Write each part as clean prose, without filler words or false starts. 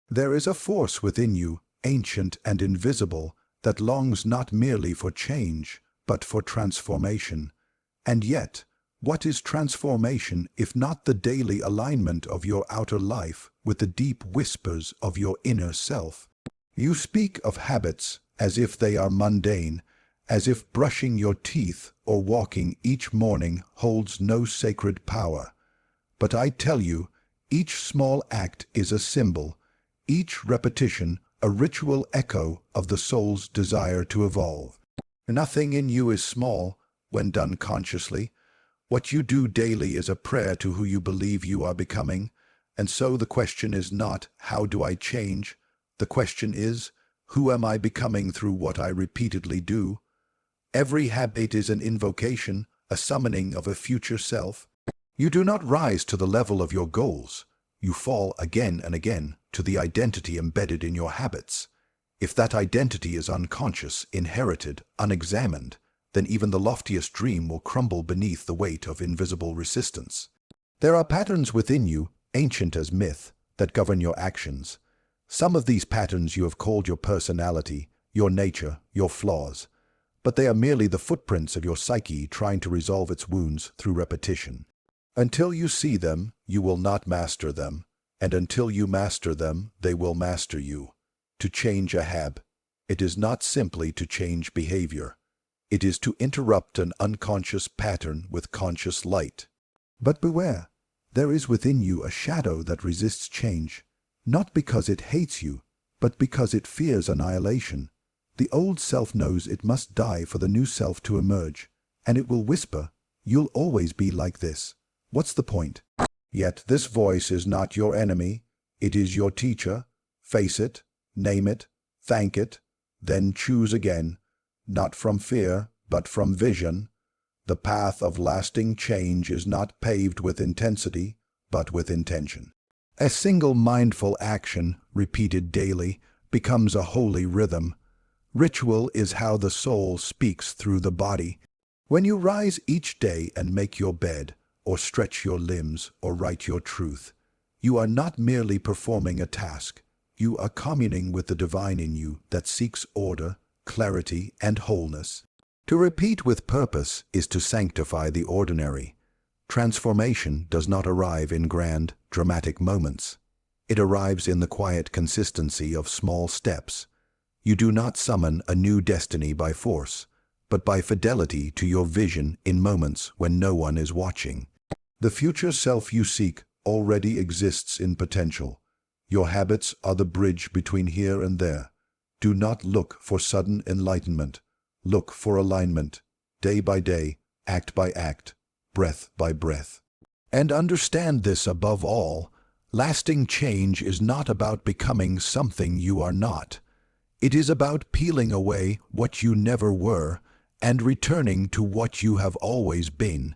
There is a force within you, ancient and invisible, that longs not merely for change, but for transformation. And yet, what is transformation if not the daily alignment of your outer life with the deep whispers of your inner self? You speak of habits as if they are mundane, as if brushing your teeth or walking each morning holds no sacred power. But I tell you, each small act is a symbol, each repetition a ritual echo of the soul's desire to evolve. Nothing in you is small when done consciously. What you do daily is a prayer to who you believe you are becoming, and so the question is not, how do I change? The question is, who am I becoming through what I repeatedly do? Every habit is an invocation, a summoning of a future self. You do not rise to the level of your goals. You fall again and again to the identity embedded in your habits. If that identity is unconscious, inherited, unexamined, then even the loftiest dream will crumble beneath the weight of invisible resistance. There are patterns within you, ancient as myth, that govern your actions. Some of these patterns you have called your personality, your nature, your flaws, but they are merely the footprints of your psyche trying to resolve its wounds through repetition. Until you see them, you will not master them, and until you master them, they will master you. To change a habit, it is not simply to change behavior. It is to interrupt an unconscious pattern with conscious light. But beware, there is within you a shadow that resists change, not because it hates you, but because it fears annihilation. The old self knows it must die for the new self to emerge, and it will whisper, "You'll always be like this. What's the point?" Yet this voice is not your enemy. It is your teacher. Face it, name it, thank it, then choose again, not from fear, but from vision. The path of lasting change is not paved with intensity, but with intention. A single mindful action, repeated daily, becomes a holy rhythm. Ritual is how the soul speaks through the body. When you rise each day and make your bed, or stretch your limbs, or write your truth, you are not merely performing a task. You are communing with the divine in you that seeks order, clarity, and wholeness. To repeat with purpose is to sanctify the ordinary. Transformation does not arrive in grand, dramatic moments. It arrives in the quiet consistency of small steps. You do not summon a new destiny by force, but by fidelity to your vision in moments when no one is watching. The future self you seek already exists in potential. Your habits are the bridge between here and there. Do not look for sudden enlightenment. Look for alignment, day by day, act by act, breath by breath. And understand this above all, lasting change is not about becoming something you are not. It is about peeling away what you never were and returning to what you have always been.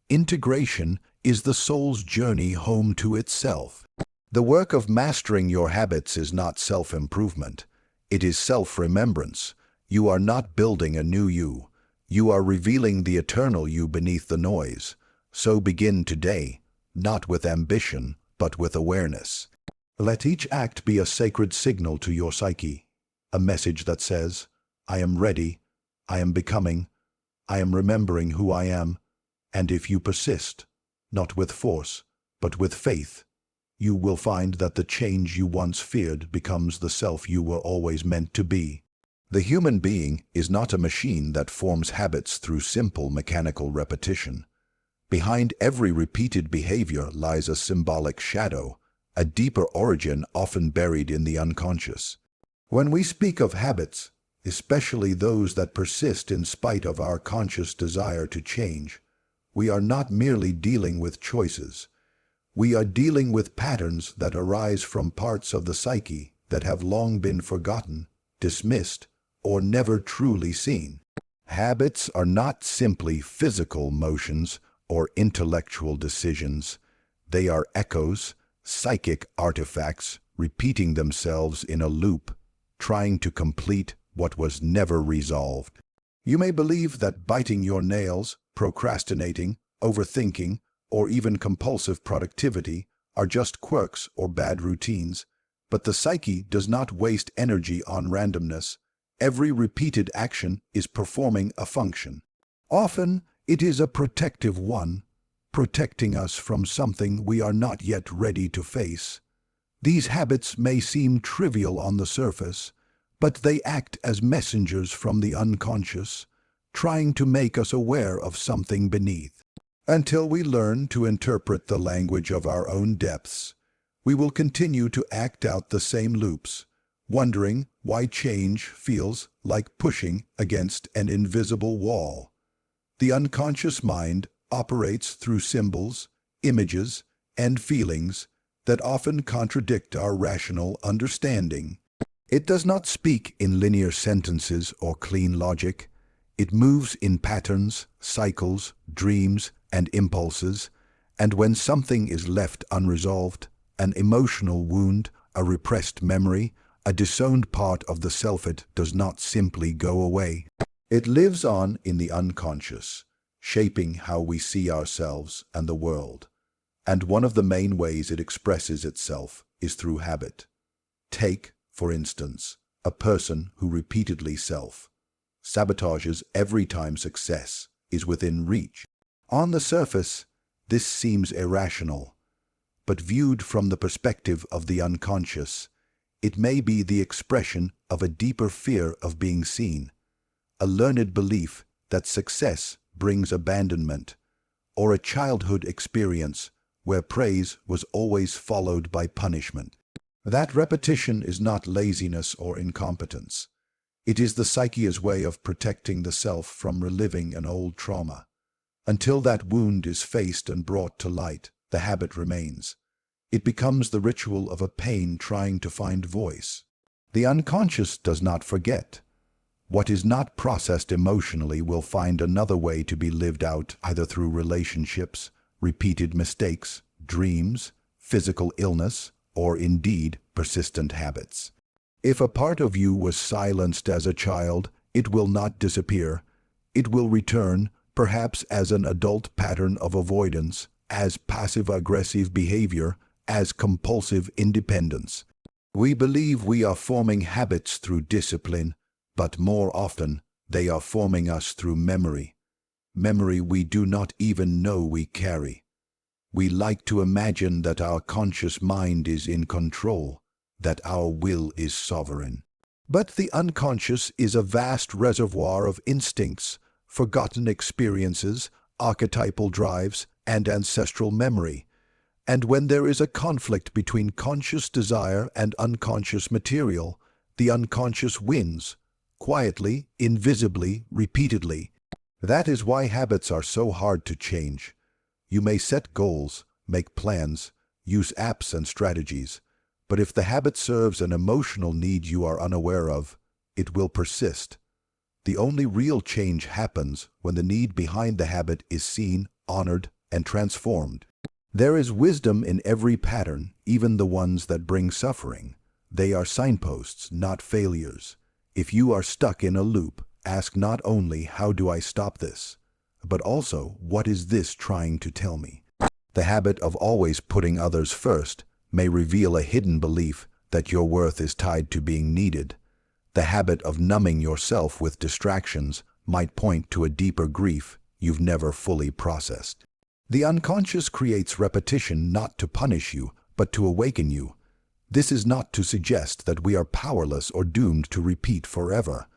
Integration is the soul's journey home to itself. The work of mastering your habits is not self-improvement. It is self-remembrance. You are not building a new you. You are revealing the eternal you beneath the noise. So begin today, not with ambition, but with awareness. Let each act be a sacred signal to your psyche, a message that says, "I am ready, I am becoming, I am remembering who I am," and if you persist, not with force, but with faith, you will find that the change you once feared becomes the self you were always meant to be. The human being is not a machine that forms habits through simple mechanical repetition. Behind every repeated behavior lies a symbolic shadow, a deeper origin often buried in the unconscious. When we speak of habits, especially those that persist in spite of our conscious desire to change, we are not merely dealing with choices. We are dealing with patterns that arise from parts of the psyche that have long been forgotten, dismissed, or never truly seen. Habits are not simply physical motions or intellectual decisions. They are echoes, psychic artifacts, repeating themselves in a loop, trying to complete what was never resolved. You may believe that biting your nails, procrastinating, overthinking, or even compulsive productivity are just quirks or bad routines, But the psyche does not waste energy on randomness. Every repeated action is performing a function. Often, it is a protective one, protecting us from something we are not yet ready to face. These habits may seem trivial on the surface, but they act as messengers from the unconscious, trying to make us aware of something beneath. Until we learn to interpret the language of our own depths, we will continue to act out the same loops, wondering why change feels like pushing against an invisible wall. The unconscious mind operates through symbols, images, and feelings that often contradict our rational understanding. It does not speak in linear sentences or clean logic. It moves in patterns, cycles, dreams, and impulses, and when something is left unresolved, an emotional wound, a repressed memory, a disowned part of the self, it does not simply go away. It lives on in the unconscious, shaping how we see ourselves and the world. And one of the main ways it expresses itself is through habit. Take, for instance, a person who repeatedly self-sabotages every time success is within reach. On the surface, this seems irrational, but viewed from the perspective of the unconscious, it may be the expression of a deeper fear of being seen, a learned belief that success brings abandonment, or a childhood experience where praise was always followed by punishment. That repetition is not laziness or incompetence. It is the psyche's way of protecting the self from reliving an old trauma. Until that wound is faced and brought to light, the habit remains. It becomes the ritual of a pain trying to find voice. The unconscious does not forget. What is not processed emotionally will find another way to be lived out, either through relationships, repeated mistakes, dreams, physical illness, or indeed persistent habits. If a part of you was silenced as a child, it will not disappear. It will return, perhaps as an adult pattern of avoidance, as passive-aggressive behavior, as compulsive independence. We believe we are forming habits through discipline, but more often they are forming us through memory. Memory we do not even know we carry. We like to imagine that our conscious mind is in control, that our will is sovereign. But the unconscious is a vast reservoir of instincts, forgotten experiences, archetypal drives, and ancestral memory. And when there is a conflict between conscious desire and unconscious material, the unconscious wins, quietly, invisibly, repeatedly. That is why habits are so hard to change. You may set goals, make plans, use apps and strategies, but if the habit serves an emotional need you are unaware of, it will persist. The only real change happens when the need behind the habit is seen, honored, and transformed. There is wisdom in every pattern, even the ones that bring suffering. They are signposts, not failures. If you are stuck in a loop, ask not only, how do I stop this, but also, what is this trying to tell me? The habit of always putting others first may reveal a hidden belief that your worth is tied to being needed. The habit of numbing yourself with distractions might point to a deeper grief you've never fully processed. The unconscious creates repetition not to punish you, but to awaken you. This is not to suggest that we are powerless or doomed to repeat forever.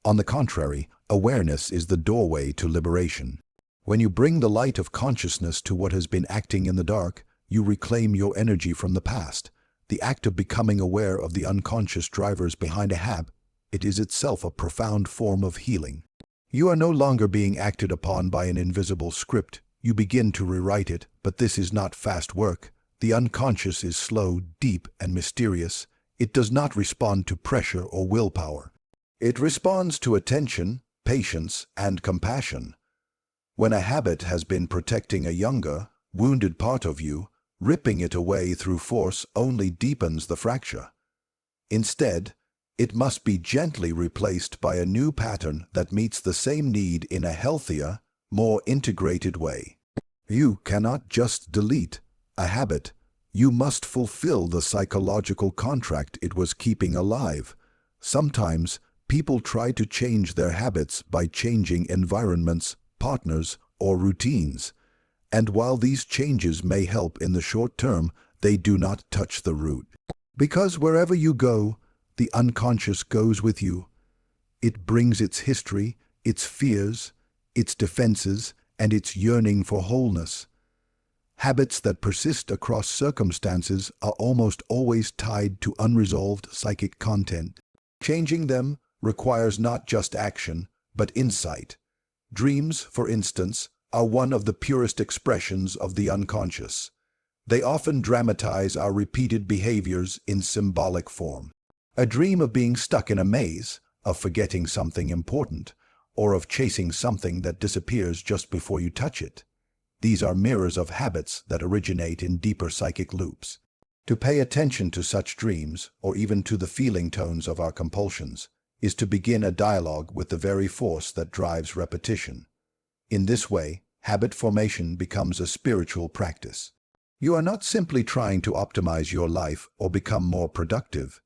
On the contrary, awareness is the doorway to liberation. When you bring the light of consciousness to what has been acting in the dark, you reclaim your energy from the past. The act of becoming aware of the unconscious drivers behind a habit, it is itself a profound form of healing. You are no longer being acted upon by an invisible script. You begin to rewrite it, but this is not fast work. The unconscious is slow, deep, and mysterious. It does not respond to pressure or willpower. It responds to attention, patience, and compassion. When a habit has been protecting a younger, wounded part of you, ripping it away through force only deepens the fracture. Instead, it must be gently replaced by a new pattern that meets the same need in a healthier, more integrated way. You cannot just delete a habit. You must fulfill the psychological contract it was keeping alive. Sometimes, people try to change their habits by changing environments, partners, or routines. And while these changes may help in the short term, they do not touch the root. Because wherever you go, the unconscious goes with you. It brings its history, its fears, its defenses, and its yearning for wholeness. Habits that persist across circumstances are almost always tied to unresolved psychic content. Changing them requires not just action, but insight. Dreams, for instance, are one of the purest expressions of the unconscious. They often dramatize our repeated behaviors in symbolic form. A dream of being stuck in a maze, of forgetting something important, or of chasing something that disappears just before you touch it. These are mirrors of habits that originate in deeper psychic loops. To pay attention to such dreams, or even to the feeling tones of our compulsions, is to begin a dialogue with the very force that drives repetition. In this way, habit formation becomes a spiritual practice. You are not simply trying to optimize your life or become more productive.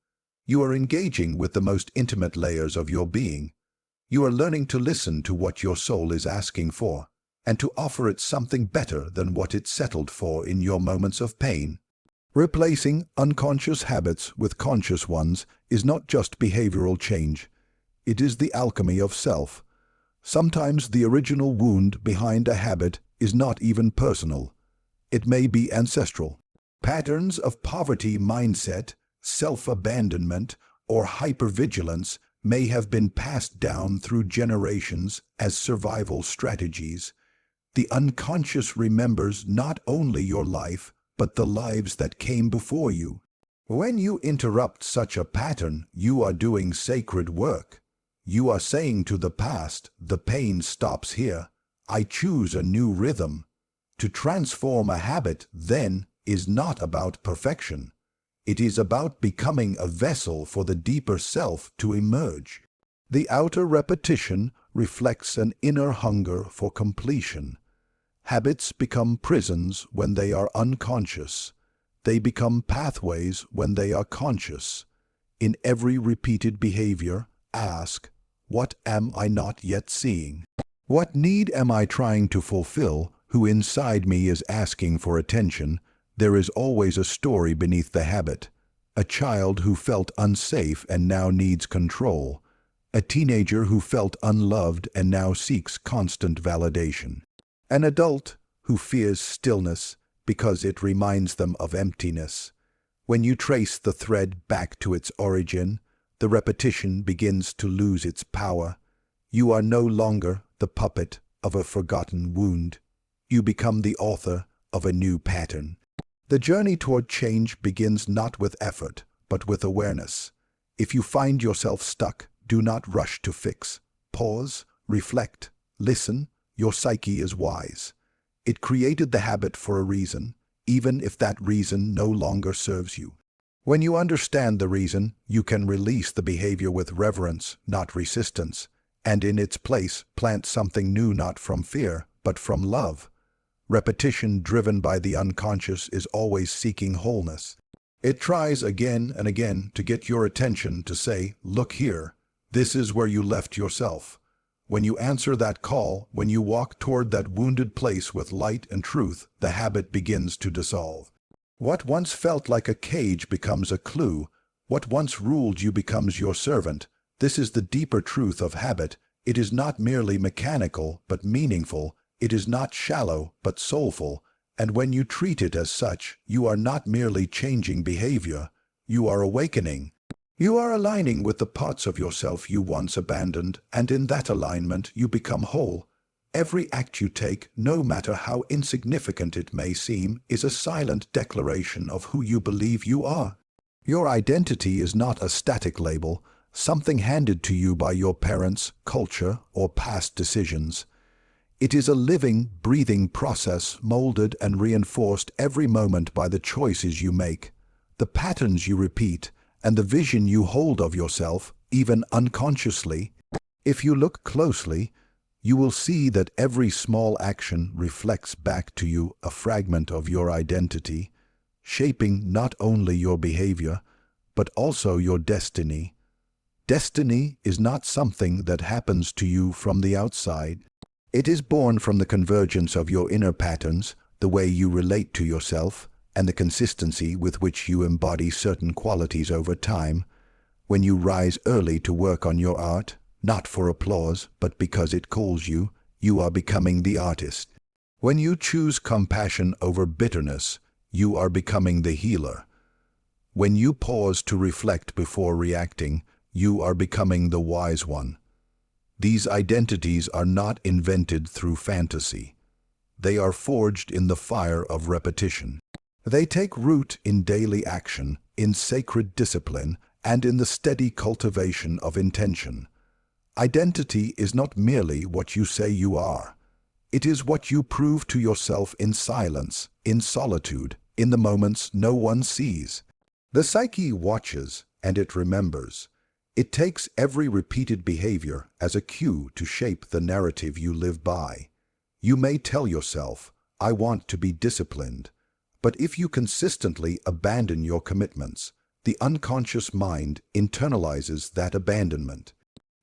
You are engaging with the most intimate layers of your being. You are learning to listen to what your soul is asking for, and to offer it something better than what it settled for in your moments of pain. Replacing unconscious habits with conscious ones is not just behavioral change. It is the alchemy of self. Sometimes the original wound behind a habit is not even personal. It may be ancestral. Patterns of poverty mindset, self-abandonment, or hypervigilance may have been passed down through generations as survival strategies. The unconscious remembers not only your life, but the lives that came before you. When you interrupt such a pattern, you are doing sacred work. You are saying to the past, the pain stops here. I choose a new rhythm. To transform a habit, then, is not about perfection. It is about becoming a vessel for the deeper self to emerge. The outer repetition reflects an inner hunger for completion. Habits become prisons when they are unconscious. They become pathways when they are conscious. In every repeated behavior, ask, what am I not yet seeing? What need am I trying to fulfill? Who inside me is asking for attention? There is always a story beneath the habit. A child who felt unsafe and now needs control. A teenager who felt unloved and now seeks constant validation. An adult who fears stillness because it reminds them of emptiness. When you trace the thread back to its origin, the repetition begins to lose its power. You are no longer the puppet of a forgotten wound. You become the author of a new pattern. The journey toward change begins not with effort, but with awareness. If you find yourself stuck, do not rush to fix. Pause, reflect, listen. Your psyche is wise. It created the habit for a reason, even if that reason no longer serves you. When you understand the reason, you can release the behavior with reverence, not resistance, and in its place plant something new, not from fear, but from love. Repetition driven by the unconscious is always seeking wholeness. It tries again and again to get your attention, to say, look here, this is where you left yourself. When you answer that call, when you walk toward that wounded place with light and truth, the habit begins to dissolve. What once felt like a cage becomes a clue. What once ruled you becomes your servant. This is the deeper truth of habit. It is not merely mechanical, but meaningful. It is not shallow, but soulful. And when you treat it as such, you are not merely changing behavior. You are awakening. You are aligning with the parts of yourself you once abandoned, and in that alignment you become whole. Every act you take, no matter how insignificant it may seem, is a silent declaration of who you believe you are. Your identity is not a static label, something handed to you by your parents, culture, or past decisions. It is a living, breathing process molded and reinforced every moment by the choices you make, the patterns you repeat, and the vision you hold of yourself, even unconsciously. If you look closely, you will see that every small action reflects back to you a fragment of your identity, shaping not only your behavior, but also your destiny. Destiny is not something that happens to you from the outside. It is born from the convergence of your inner patterns, the way you relate to yourself, and the consistency with which you embody certain qualities over time. When you rise early to work on your art, not for applause, but because it calls you, you are becoming the artist. When you choose compassion over bitterness, you are becoming the healer. When you pause to reflect before reacting, you are becoming the wise one. These identities are not invented through fantasy. They are forged in the fire of repetition. They take root in daily action, in sacred discipline, and in the steady cultivation of intention. Identity is not merely what you say you are. It is what you prove to yourself in silence, in solitude, in the moments no one sees. The psyche watches, and it remembers. It takes every repeated behavior as a cue to shape the narrative you live by. You may tell yourself, "I want to be disciplined," but if you consistently abandon your commitments, the unconscious mind internalizes that abandonment.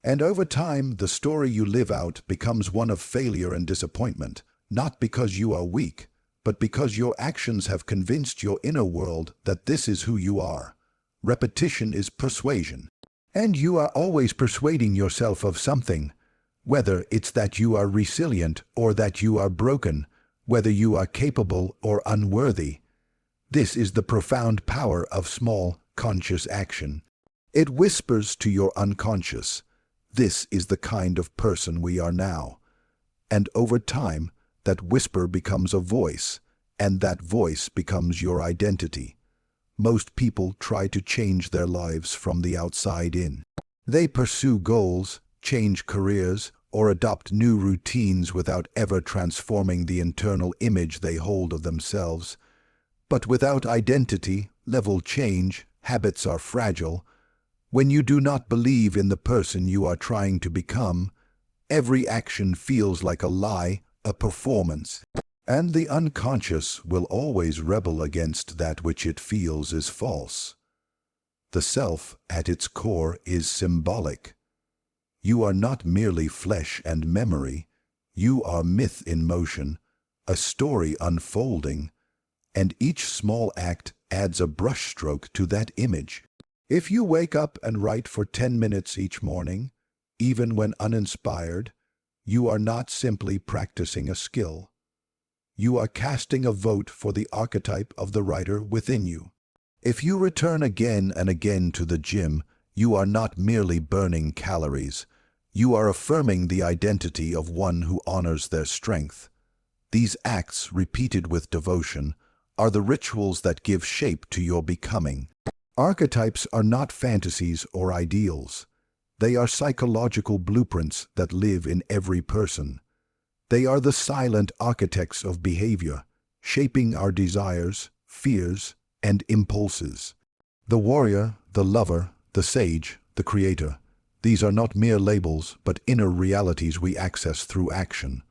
And over time, the story you live out becomes one of failure and disappointment, not because you are weak, but because your actions have convinced your inner world that this is who you are. Repetition is persuasion. And you are always persuading yourself of something, whether it's that you are resilient or that you are broken, whether you are capable or unworthy. This is the profound power of small, conscious action. It whispers to your unconscious, "This is the kind of person we are now." And over time, that whisper becomes a voice, and that voice becomes your identity. Most people try to change their lives from the outside in. They pursue goals, change careers, or adopt new routines without ever transforming the internal image they hold of themselves. But without identity, level change, habits are fragile. When you do not believe in the person you are trying to become, every action feels like a lie, a performance. And the unconscious will always rebel against that which it feels is false. The self, at its core, is symbolic. You are not merely flesh and memory. You are myth in motion, a story unfolding, and each small act adds a brushstroke to that image. If you wake up and write for 10 minutes each morning, even when uninspired, you are not simply practicing a skill. You are casting a vote for the archetype of the writer within you. If you return again and again to the gym, you are not merely burning calories. You are affirming the identity of one who honors their strength. These acts, repeated with devotion, are the rituals that give shape to your becoming. Archetypes are not fantasies or ideals. They are psychological blueprints that live in every person. They are the silent architects of behavior, shaping our desires, fears, and impulses. The warrior, the lover, the sage, the creator. These are not mere labels, but inner realities we access through action.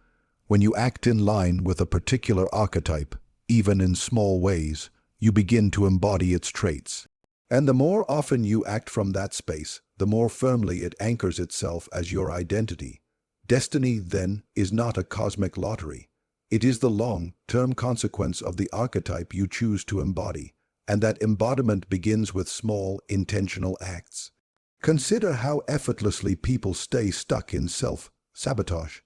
When you act in line with a particular archetype, even in small ways, you begin to embody its traits. And the more often you act from that space, the more firmly it anchors itself as your identity. Destiny, then, is not a cosmic lottery. It is the long-term consequence of the archetype you choose to embody, and that embodiment begins with small, intentional acts. Consider how effortlessly people stay stuck in self-sabotage.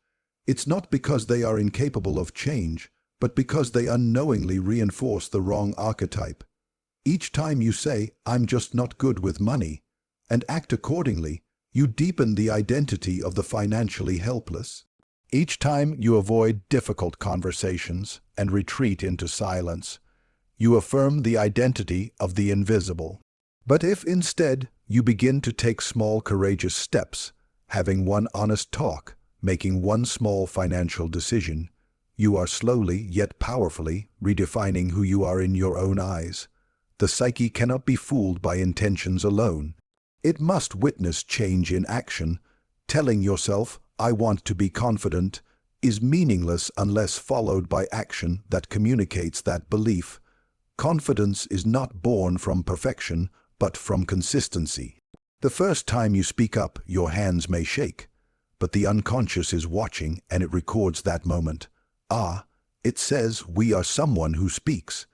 It's not because they are incapable of change, but because they unknowingly reinforce the wrong archetype. Each time you say, "I'm just not good with money," and act accordingly, you deepen the identity of the financially helpless. Each time you avoid difficult conversations and retreat into silence, you affirm the identity of the invisible. But if instead you begin to take small courageous steps, having one honest talk, making one small financial decision, you are slowly yet powerfully redefining who you are in your own eyes. The psyche cannot be fooled by intentions alone. It must witness change in action. Telling yourself, "I want to be confident," is meaningless unless followed by action that communicates that belief. Confidence is not born from perfection, but from consistency. The first time you speak up, your hands may shake, but the unconscious is watching and it records that moment. It says we are someone who speaks.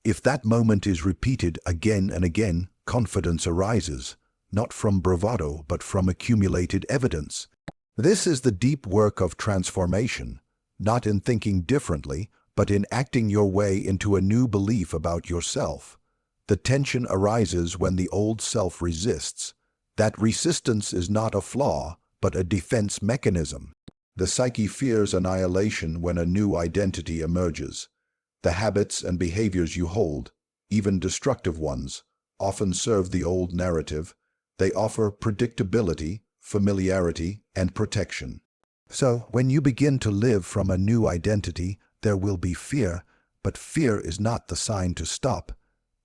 If that moment is repeated again and again, confidence arises, not from bravado, but from accumulated evidence. This is the deep work of transformation, not in thinking differently, but in acting your way into a new belief about yourself. The tension arises when the old self resists. That resistance is not a flaw, but a defense mechanism. The psyche fears annihilation when a new identity emerges. The habits and behaviors you hold, even destructive ones, often serve the old narrative. They offer predictability, familiarity, and protection. So, when you begin to live from a new identity, there will be fear, but fear is not the sign to stop.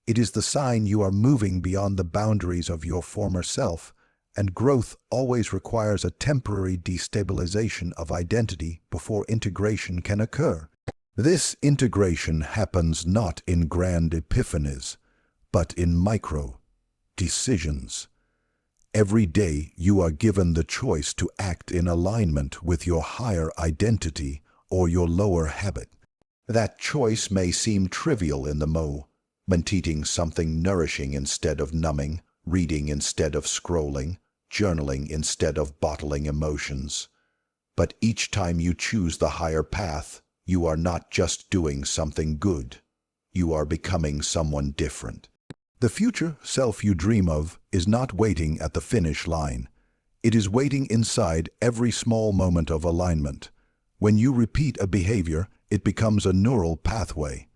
It is the sign you are moving beyond the boundaries of your former self, and growth always requires a temporary destabilization of identity before integration can occur. This integration happens not in grand epiphanies, but in micro decisions. Every day you are given the choice to act in alignment with your higher identity or your lower habit. That choice may seem trivial in the moment, eating something nourishing instead of numbing, reading instead of scrolling, journaling instead of bottling emotions. But each time you choose the higher path, you are not just doing something good. You are becoming someone different. The future self you dream of is not waiting at the finish line. It is waiting inside every small moment of alignment. When you repeat a behavior, it becomes a neural pathway.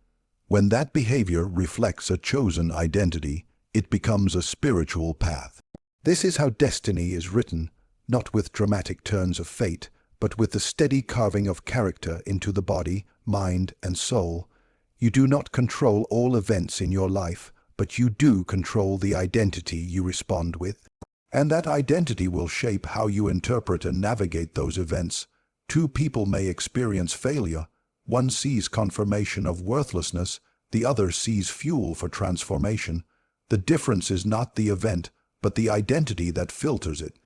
When that behavior reflects a chosen identity, it becomes a spiritual path. This is how destiny is written, not with dramatic turns of fate, but with the steady carving of character into the body, mind, and soul. You do not control all events in your life, but you do control the identity you respond with. And that identity will shape how you interpret and navigate those events. Two people may experience failure. One sees confirmation of worthlessness, the other sees fuel for transformation. The difference is not the event, but the identity that filters it.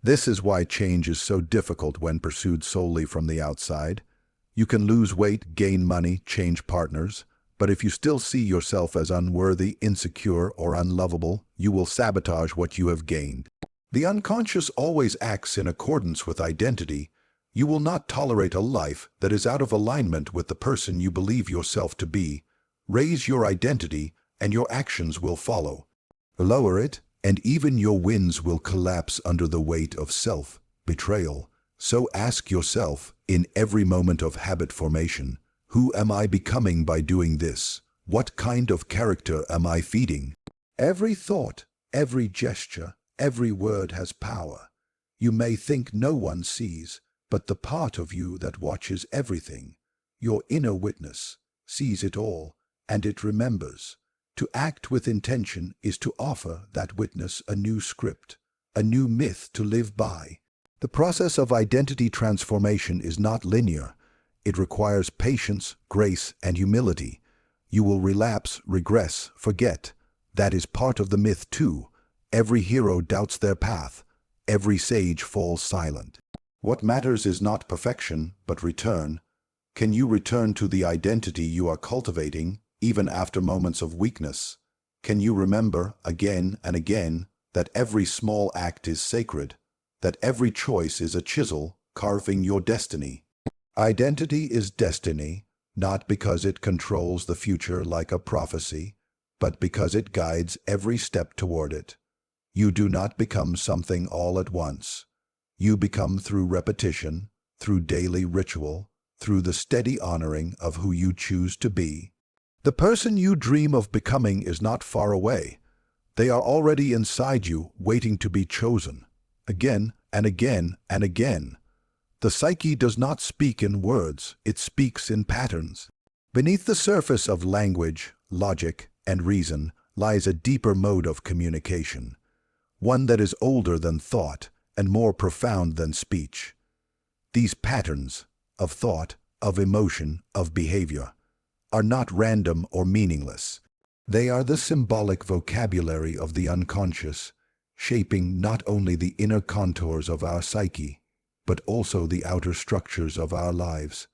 This is why change is so difficult when pursued solely from the outside. You can lose weight, gain money, change partners, but if you still see yourself as unworthy, insecure, or unlovable, you will sabotage what you have gained. The unconscious always acts in accordance with identity. You will not tolerate a life that is out of alignment with the person you believe yourself to be. Raise your identity, and your actions will follow. Lower it, and even your wins will collapse under the weight of self-betrayal. So ask yourself, in every moment of habit formation, who am I becoming by doing this? What kind of character am I feeding? Every thought, every gesture, every word has power. You may think no one sees, but the part of you that watches everything, your inner witness, sees it all, and it remembers. To act with intention is to offer that witness a new script, a new myth to live by. The process of identity transformation is not linear. It requires patience, grace, and humility. You will relapse, regress, forget. That is part of the myth too. Every hero doubts their path. Every sage falls silent. What matters is not perfection, but return. Can you return to the identity you are cultivating, even after moments of weakness? Can you remember, again and again, that every small act is sacred, that every choice is a chisel carving your destiny? Identity is destiny, not because it controls the future like a prophecy, but because it guides every step toward it. You do not become something all at once. You become through repetition, through daily ritual, through the steady honoring of who you choose to be. The person you dream of becoming is not far away. They are already inside you, waiting to be chosen, again and again and again. The psyche does not speak in words, it speaks in patterns. Beneath the surface of language, logic, and reason lies a deeper mode of communication, one that is older than thought and more profound than speech. These patterns of thought, of emotion, of behavior are not random or meaningless. They are the symbolic vocabulary of the unconscious, shaping not only the inner contours of our psyche, but also the outer structures of our lives.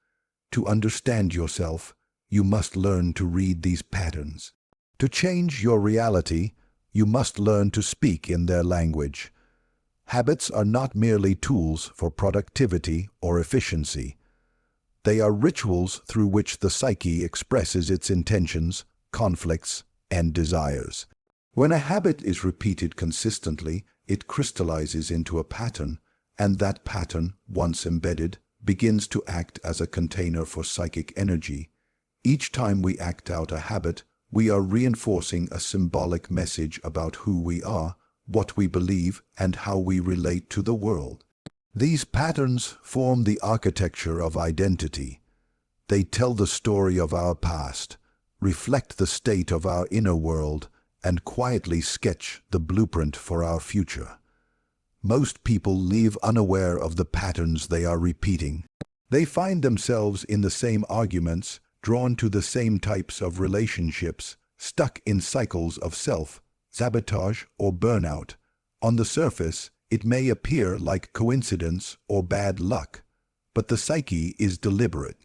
To understand yourself, you must learn to read these patterns. To change your reality, you must learn to speak in their language. Habits are not merely tools for productivity or efficiency. They are rituals through which the psyche expresses its intentions, conflicts, and desires. When a habit is repeated consistently, it crystallizes into a pattern, and that pattern, once embedded, begins to act as a container for psychic energy. Each time we act out a habit, we are reinforcing a symbolic message about who we are, what we believe, and how we relate to the world. These patterns form the architecture of identity. They tell the story of our past, reflect the state of our inner world, and quietly sketch the blueprint for our future. Most people live unaware of the patterns they are repeating. They find themselves in the same arguments, drawn to the same types of relationships, stuck in cycles of self-sabotage or burnout. On the surface, it may appear like coincidence or bad luck, but the psyche is deliberate.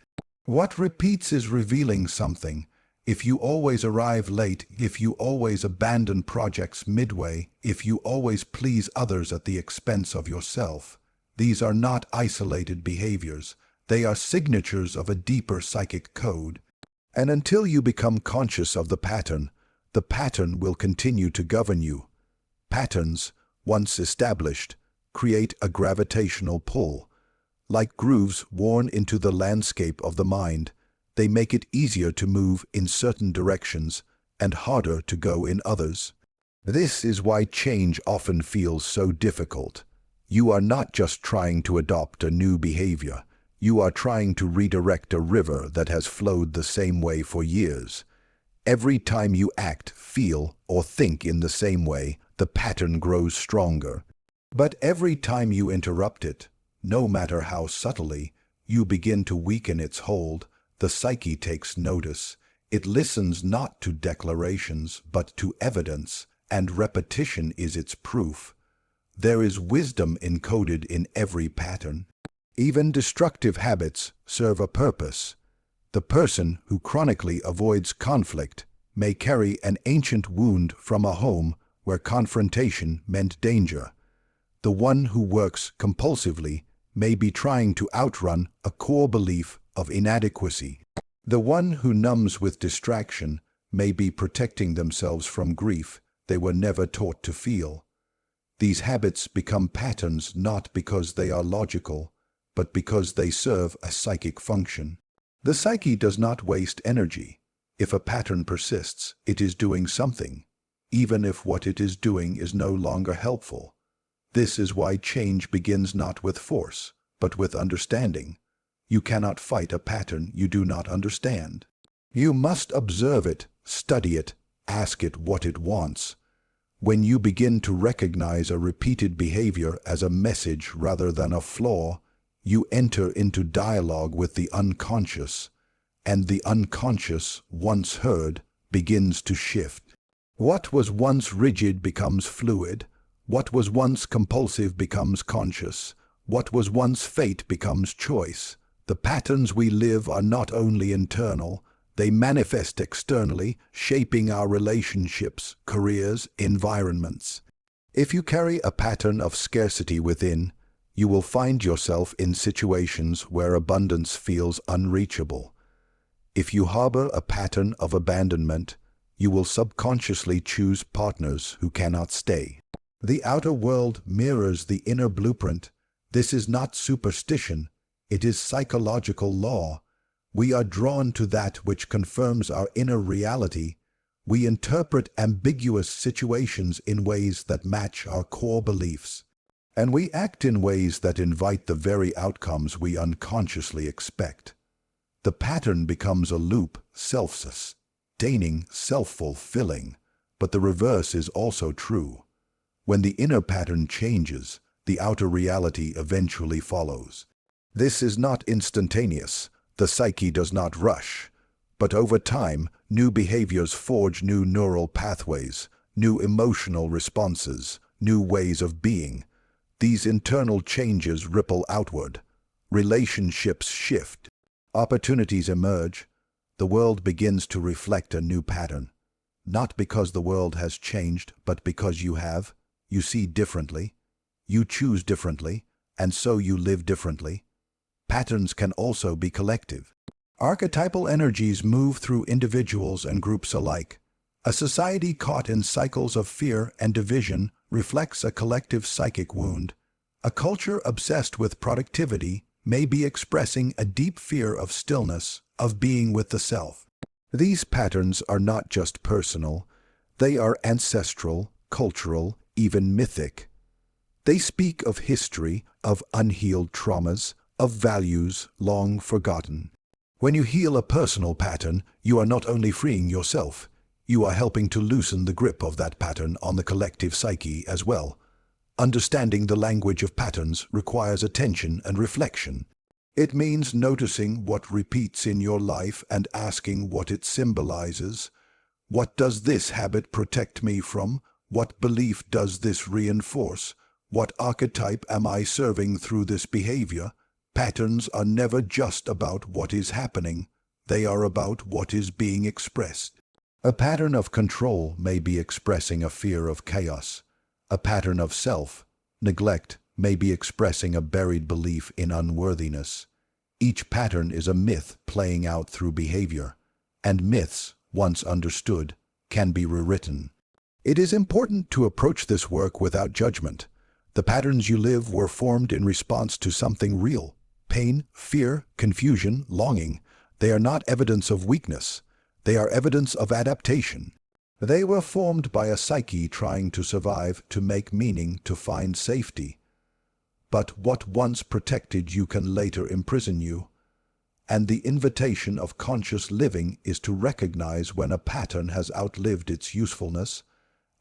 What repeats is revealing something. If you always arrive late, if you always abandon projects midway, if you always please others at the expense of yourself, these are not isolated behaviors. They are signatures of a deeper psychic code. And until you become conscious of the pattern will continue to govern you. Patterns, once established, create a gravitational pull. Like grooves worn into the landscape of the mind, they make it easier to move in certain directions and harder to go in others. This is why change often feels so difficult. You are not just trying to adopt a new behavior. You are trying to redirect a river that has flowed the same way for years. Every time you act, feel, or think in the same way, the pattern grows stronger. But every time you interrupt it, no matter how subtly, you begin to weaken its hold. The psyche takes notice. It listens not to declarations, but to evidence, and repetition is its proof. There is wisdom encoded in every pattern. Even destructive habits serve a purpose. The person who chronically avoids conflict may carry an ancient wound from a home where confrontation meant danger. The one who works compulsively may be trying to outrun a core belief of inadequacy. The one who numbs with distraction may be protecting themselves from grief they were never taught to feel. These habits become patterns not because they are logical, but because they serve a psychic function. The psyche does not waste energy. If a pattern persists, it is doing something, even if what it is doing is no longer helpful. This is why change begins not with force, but with understanding. You cannot fight a pattern you do not understand. You must observe it, study it, ask it what it wants. When you begin to recognize a repeated behavior as a message rather than a flaw, you enter into dialogue with the unconscious, and the unconscious, once heard, begins to shift. What was once rigid becomes fluid. What was once compulsive becomes conscious. What was once fate becomes choice. The patterns we live are not only internal, they manifest externally, shaping our relationships, careers, environments. If you carry a pattern of scarcity within, you will find yourself in situations where abundance feels unreachable. If you harbor a pattern of abandonment, you will subconsciously choose partners who cannot stay. The outer world mirrors the inner blueprint. This is not superstition, it is psychological law. We are drawn to that which confirms our inner reality. We interpret ambiguous situations in ways that match our core beliefs. And we act in ways that invite the very outcomes we unconsciously expect. The pattern becomes a loop, self-sustaining, self-fulfilling, but the reverse is also true. When the inner pattern changes, the outer reality eventually follows. This is not instantaneous. The psyche does not rush. But over time, new behaviors forge new neural pathways, new emotional responses, new ways of being. These internal changes ripple outward. Relationships shift. Opportunities emerge. The world begins to reflect a new pattern. Not because the world has changed, but because you have. You see differently. You choose differently, and so you live differently. Patterns can also be collective. Archetypal energies move through individuals and groups alike. A society caught in cycles of fear and division reflects a collective psychic wound. A culture obsessed with productivity may be expressing a deep fear of stillness, of being with the self. These patterns are not just personal. They are ancestral, cultural, even mythic. They speak of history, of unhealed traumas, of values long forgotten. When you heal a personal pattern, you are not only freeing yourself, you are helping to loosen the grip of that pattern on the collective psyche as well. Understanding the language of patterns requires attention and reflection. It means noticing what repeats in your life and asking what it symbolizes. What does this habit protect me from? What belief does this reinforce? What archetype am I serving through this behavior? Patterns are never just about what is happening. They are about what is being expressed. A pattern of control may be expressing a fear of chaos. A pattern of self-neglect may be expressing a buried belief in unworthiness. Each pattern is a myth playing out through behavior, and myths, once understood, can be rewritten. It is important to approach this work without judgment. The patterns you live were formed in response to something real. Pain, fear, confusion, longing. They are not evidence of weakness. They are evidence of adaptation. They were formed by a psyche trying to survive, to make meaning, to find safety. But what once protected you can later imprison you. And the invitation of conscious living is to recognize when a pattern has outlived its usefulness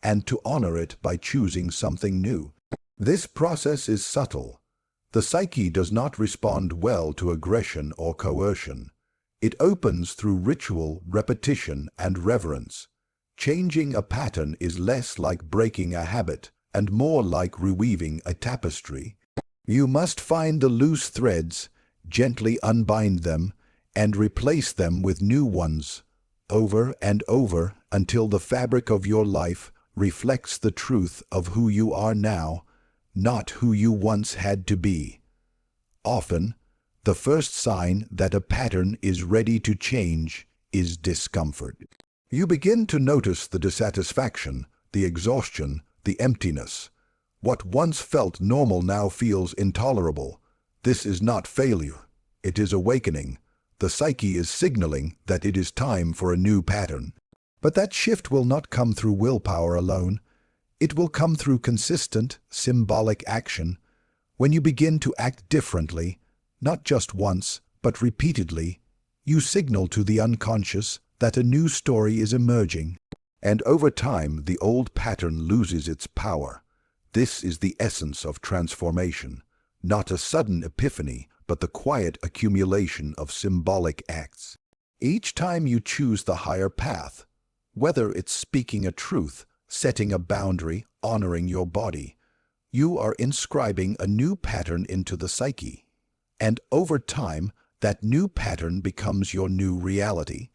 and to honor it by choosing something new. This process is subtle. The psyche does not respond well to aggression or coercion. It opens through ritual, repetition, and reverence. Changing a pattern is less like breaking a habit and more like reweaving a tapestry. You must find the loose threads, gently unbind them, and replace them with new ones, over and over until the fabric of your life reflects the truth of who you are now, not who you once had to be. Often, the first sign that a pattern is ready to change is discomfort. You begin to notice the dissatisfaction, the exhaustion, the emptiness. What once felt normal now feels intolerable. This is not failure. It is awakening. The psyche is signaling that it is time for a new pattern. But that shift will not come through willpower alone. It will come through consistent, symbolic action. When you begin to act differently, not just once, but repeatedly, you signal to the unconscious that a new story is emerging. And over time, the old pattern loses its power. This is the essence of transformation. Not a sudden epiphany, but the quiet accumulation of symbolic acts. Each time you choose the higher path, whether it's speaking a truth, setting a boundary, honoring your body, you are inscribing a new pattern into the psyche. And over time, that new pattern becomes your new reality.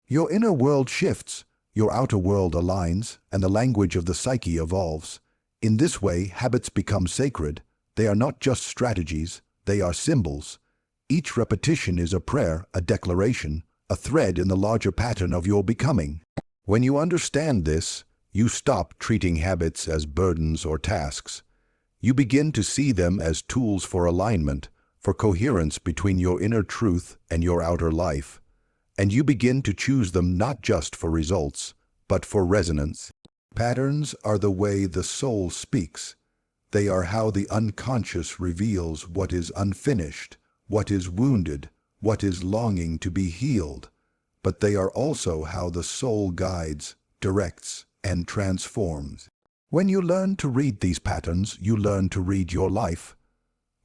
Your inner world shifts, your outer world aligns, and the language of the psyche evolves. In this way, habits become sacred. They are not just strategies, they are symbols. Each repetition is a prayer, a declaration, a thread in the larger pattern of your becoming. When you understand this, you stop treating habits as burdens or tasks. You begin to see them as tools for alignment, for coherence between your inner truth and your outer life. And you begin to choose them not just for results, but for resonance. Patterns are the way the soul speaks. They are how the unconscious reveals what is unfinished, what is wounded, what is longing to be healed. But they are also how the soul guides, directs, and transforms. When you learn to read these patterns, you learn to read your life.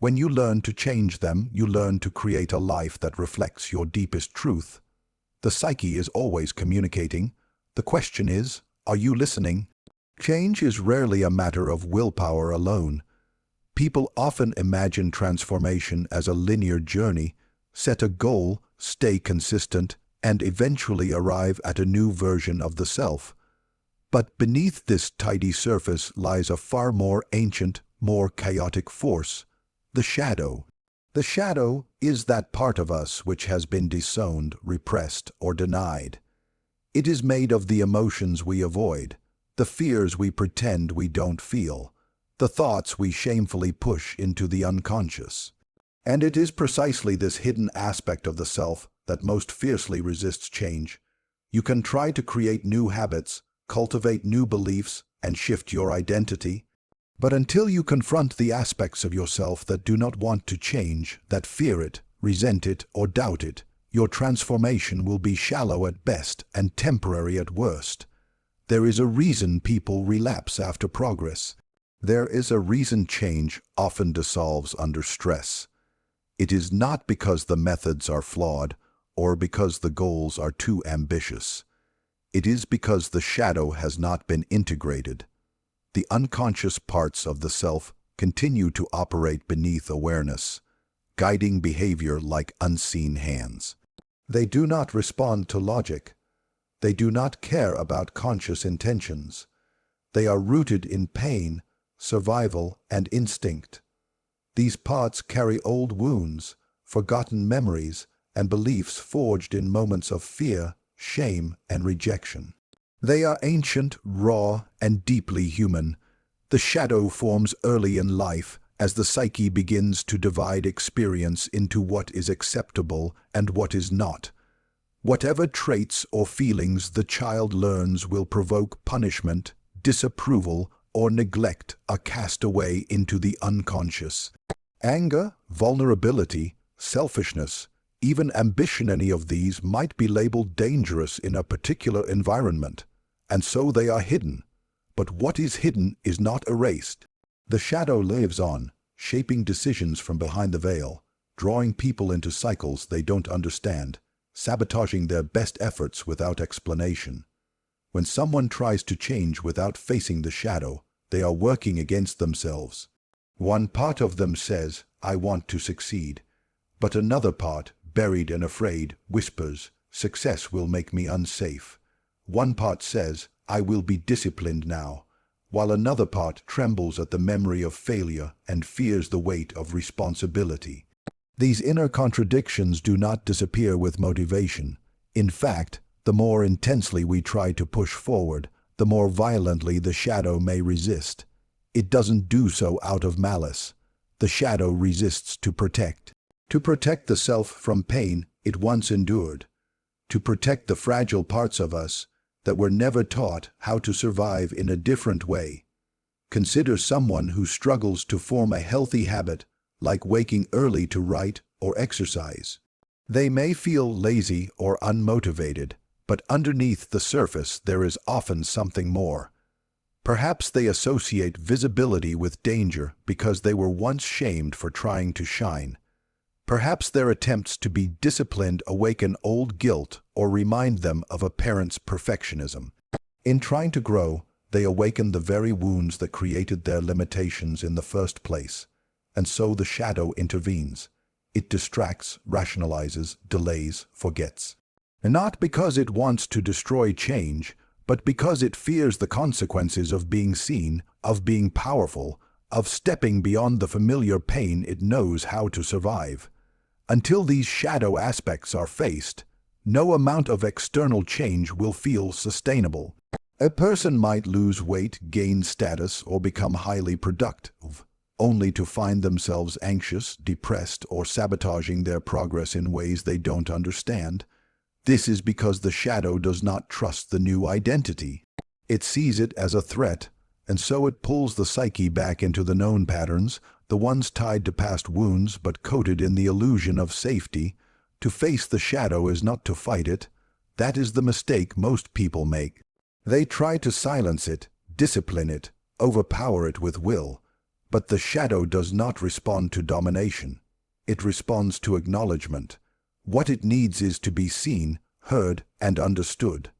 When you learn to change them, you learn to create a life that reflects your deepest truth. The psyche is always communicating. The question is, are you listening? Change is rarely a matter of willpower alone. People often imagine transformation as a linear journey, set a goal, stay consistent, and eventually arrive at a new version of the self. But beneath this tidy surface lies a far more ancient, more chaotic force, the shadow. The shadow is that part of us which has been disowned, repressed, or denied. It is made of the emotions we avoid, the fears we pretend we don't feel, the thoughts we shamefully push into the unconscious. And it is precisely this hidden aspect of the self that most fiercely resists change. You can try to create new habits, cultivate new beliefs, and shift your identity. But until you confront the aspects of yourself that do not want to change, that fear it, resent it, or doubt it, your transformation will be shallow at best and temporary at worst. There is a reason people relapse after progress. There is a reason change often dissolves under stress. It is not because the methods are flawed or because the goals are too ambitious. It is because the shadow has not been integrated. The unconscious parts of the self continue to operate beneath awareness, guiding behavior like unseen hands. They do not respond to logic. They do not care about conscious intentions. They are rooted in pain, survival, and instinct. These parts carry old wounds, forgotten memories, and beliefs forged in moments of fear, shame, and rejection. They are ancient, raw, and deeply human. The shadow forms early in life as the psyche begins to divide experience into what is acceptable and what is not. Whatever traits or feelings the child learns will provoke punishment, disapproval, or neglect are cast away into the unconscious. Anger, vulnerability, selfishness, even ambition, any of these might be labeled dangerous in a particular environment, and so they are hidden. But what is hidden is not erased. The shadow lives on, shaping decisions from behind the veil, drawing people into cycles they don't understand, sabotaging their best efforts without explanation. When someone tries to change without facing the shadow, they are working against themselves. One part of them says, "I want to succeed," but another part, buried and afraid, whispers, "Success will make me unsafe." One part says, "I will be disciplined now," while another part trembles at the memory of failure and fears the weight of responsibility. These inner contradictions do not disappear with motivation. In fact, the more intensely we try to push forward, the more violently the shadow may resist. It doesn't do so out of malice. The shadow resists to protect. To protect the self from pain it once endured. To protect the fragile parts of us that were never taught how to survive in a different way. Consider someone who struggles to form a healthy habit, like waking early to write or exercise. They may feel lazy or unmotivated, but underneath the surface there is often something more. Perhaps they associate visibility with danger because they were once shamed for trying to shine. Perhaps their attempts to be disciplined awaken old guilt or remind them of a parent's perfectionism. In trying to grow, they awaken the very wounds that created their limitations in the first place. And so the shadow intervenes. It distracts, rationalizes, delays, forgets. And not because it wants to destroy change, but because it fears the consequences of being seen, of being powerful, of stepping beyond the familiar pain it knows how to survive. Until these shadow aspects are faced, no amount of external change will feel sustainable. A person might lose weight, gain status, or become highly productive, only to find themselves anxious, depressed, or sabotaging their progress in ways they don't understand. This is because the shadow does not trust the new identity. It sees it as a threat, and so it pulls the psyche back into the known patterns, the ones tied to past wounds but coated in the illusion of safety. To face the shadow is not to fight it. That is the mistake most people make. They try to silence it, discipline it, overpower it with will. But the shadow does not respond to domination. It responds to acknowledgement. What it needs is to be seen, heard, and understood.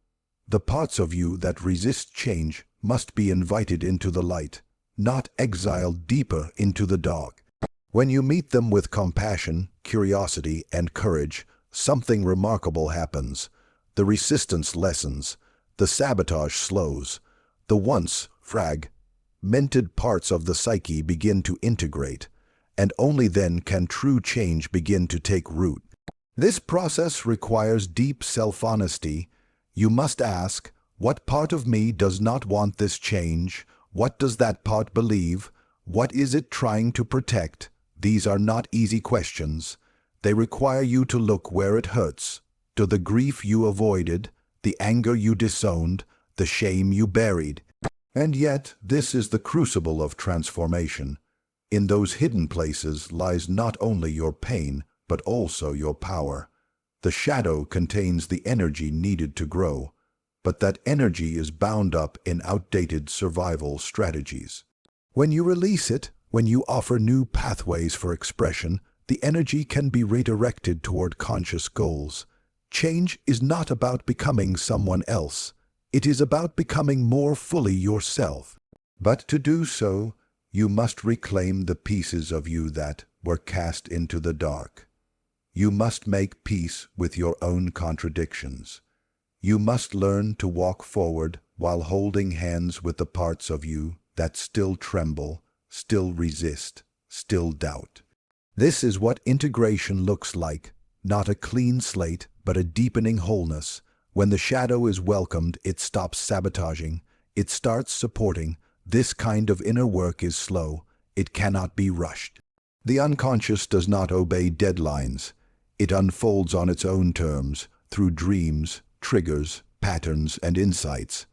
The parts of you that resist change must be invited into the light, not exiled deeper into the dark. When you meet them with compassion, curiosity, and courage, something remarkable happens. The resistance lessens, the sabotage slows, the once fragmented parts of the psyche begin to integrate, and only then can true change begin to take root. This process requires deep self-honesty. You must ask, what part of me does not want this change? What does that part believe? What is it trying to protect? These are not easy questions. They require you to look where it hurts, to the grief you avoided, the anger you disowned, the shame you buried. And yet, this is the crucible of transformation. In those hidden places lies not only your pain, but also your power. The shadow contains the energy needed to grow, but that energy is bound up in outdated survival strategies. When you release it, when you offer new pathways for expression, the energy can be redirected toward conscious goals. Change is not about becoming someone else. It is about becoming more fully yourself. But to do so, you must reclaim the pieces of you that were cast into the dark. You must make peace with your own contradictions. You must learn to walk forward while holding hands with the parts of you that still tremble, still resist, still doubt. This is what integration looks like, not a clean slate, but a deepening wholeness. When the shadow is welcomed, it stops sabotaging, it starts supporting. This kind of inner work is slow, it cannot be rushed. The unconscious does not obey deadlines. It unfolds on its own terms, through dreams, triggers, patterns, and insights.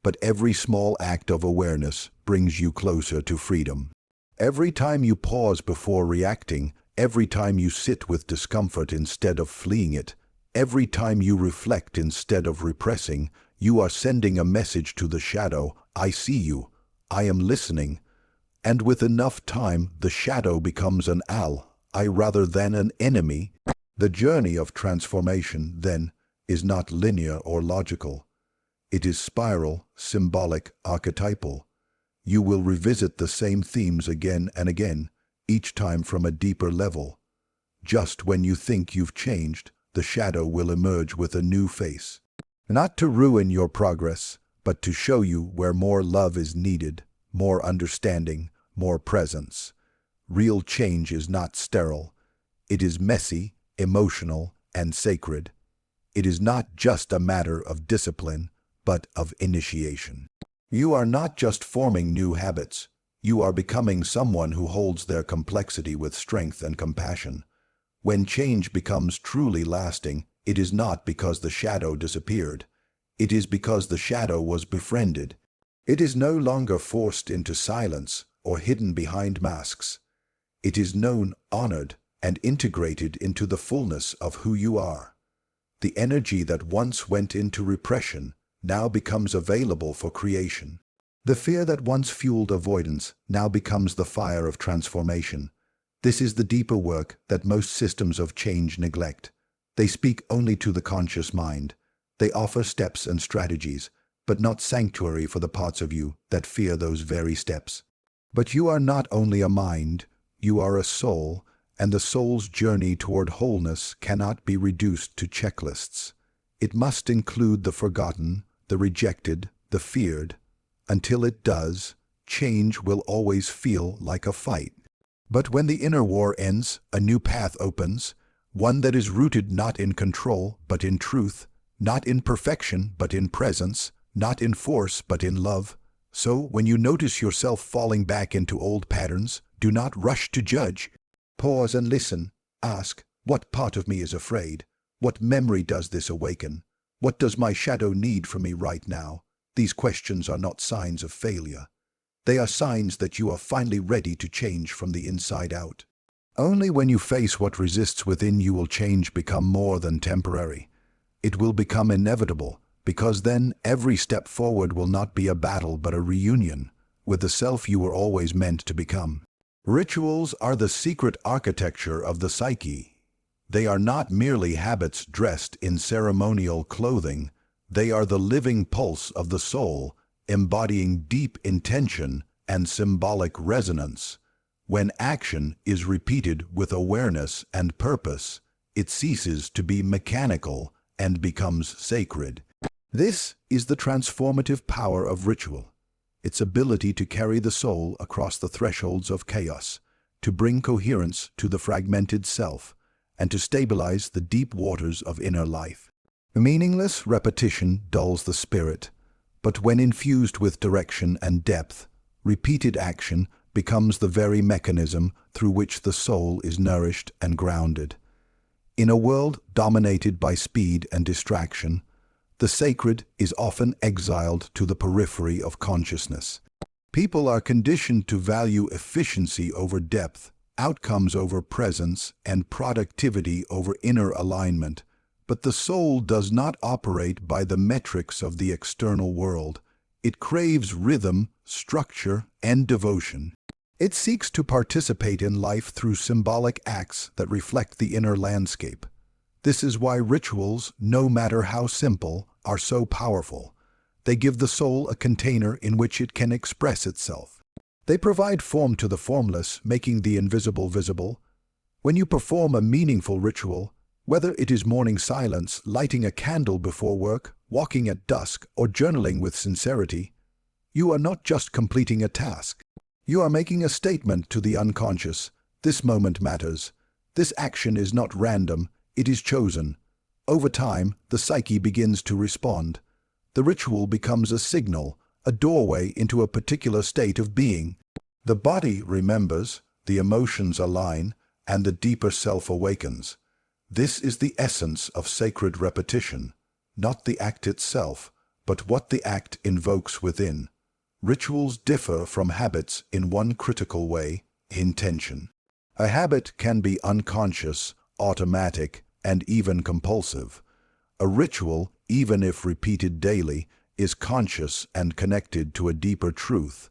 But every small act of awareness brings you closer to freedom. Every time you pause before reacting, every time you sit with discomfort instead of fleeing it, every time you reflect instead of repressing, you are sending a message to the shadow: I see you, I am listening. And with enough time, the shadow becomes an ally rather than an enemy. The journey of transformation, then, is not linear or logical. It is spiral, symbolic, archetypal. You will revisit the same themes again and again, each time from a deeper level. Just when you think you've changed, the shadow will emerge with a new face. Not to ruin your progress, but to show you where more love is needed, more understanding, more presence. Real change is not sterile. It is messy, emotional, and sacred. It is not just a matter of discipline, but of initiation. You are not just forming new habits. You are becoming someone who holds their complexity with strength and compassion. When change becomes truly lasting, it is not because the shadow disappeared. It is because the shadow was befriended. It is no longer forced into silence or hidden behind masks. It is known, honored, and integrated into the fullness of who you are. The energy that once went into repression now becomes available for creation. The fear that once fueled avoidance now becomes the fire of transformation. This is the deeper work that most systems of change neglect. They speak only to the conscious mind. They offer steps and strategies, but not sanctuary for the parts of you that fear those very steps. But you are not only a mind, you are a soul, and the soul's journey toward wholeness cannot be reduced to checklists. It must include the forgotten, the rejected, the feared. Until it does, change will always feel like a fight. But when the inner war ends, a new path opens, one that is rooted not in control, but in truth, not in perfection, but in presence, not in force, but in love. So, when you notice yourself falling back into old patterns, do not rush to judge. Pause and listen. Ask, what part of me is afraid? What memory does this awaken? What does my shadow need from me right now? These questions are not signs of failure. They are signs that you are finally ready to change from the inside out. Only when you face what resists within you will change become more than temporary. It will become inevitable, because then every step forward will not be a battle but a reunion with the self you were always meant to become. Rituals are the secret architecture of the psyche. They are not merely habits dressed in ceremonial clothing. They are the living pulse of the soul, embodying deep intention and symbolic resonance. When action is repeated with awareness and purpose, it ceases to be mechanical and becomes sacred. This is the transformative power of ritual, its ability to carry the soul across the thresholds of chaos, to bring coherence to the fragmented self, and to stabilize the deep waters of inner life. Meaningless repetition dulls the spirit, but when infused with direction and depth, repeated action becomes the very mechanism through which the soul is nourished and grounded. In a world dominated by speed and distraction, the sacred is often exiled to the periphery of consciousness. People are conditioned to value efficiency over depth, outcomes over presence, and productivity over inner alignment. But the soul does not operate by the metrics of the external world. It craves rhythm, structure, and devotion. It seeks to participate in life through symbolic acts that reflect the inner landscape. This is why rituals, no matter how simple, are so powerful. They give the soul a container in which it can express itself. They provide form to the formless, making the invisible visible. When you perform a meaningful ritual, whether it is morning silence, lighting a candle before work, walking at dusk, or journaling with sincerity, you are not just completing a task. You are making a statement to the unconscious. This moment matters. This action is not random, it is chosen. Over time, the psyche begins to respond. The ritual becomes a signal, a doorway into a particular state of being. The body remembers, the emotions align, and the deeper self awakens. This is the essence of sacred repetition, not the act itself, but what the act invokes within. Rituals differ from habits in one critical way: intention. A habit can be unconscious, automatic, and even compulsive. A ritual, even if repeated daily, is conscious and connected to a deeper truth.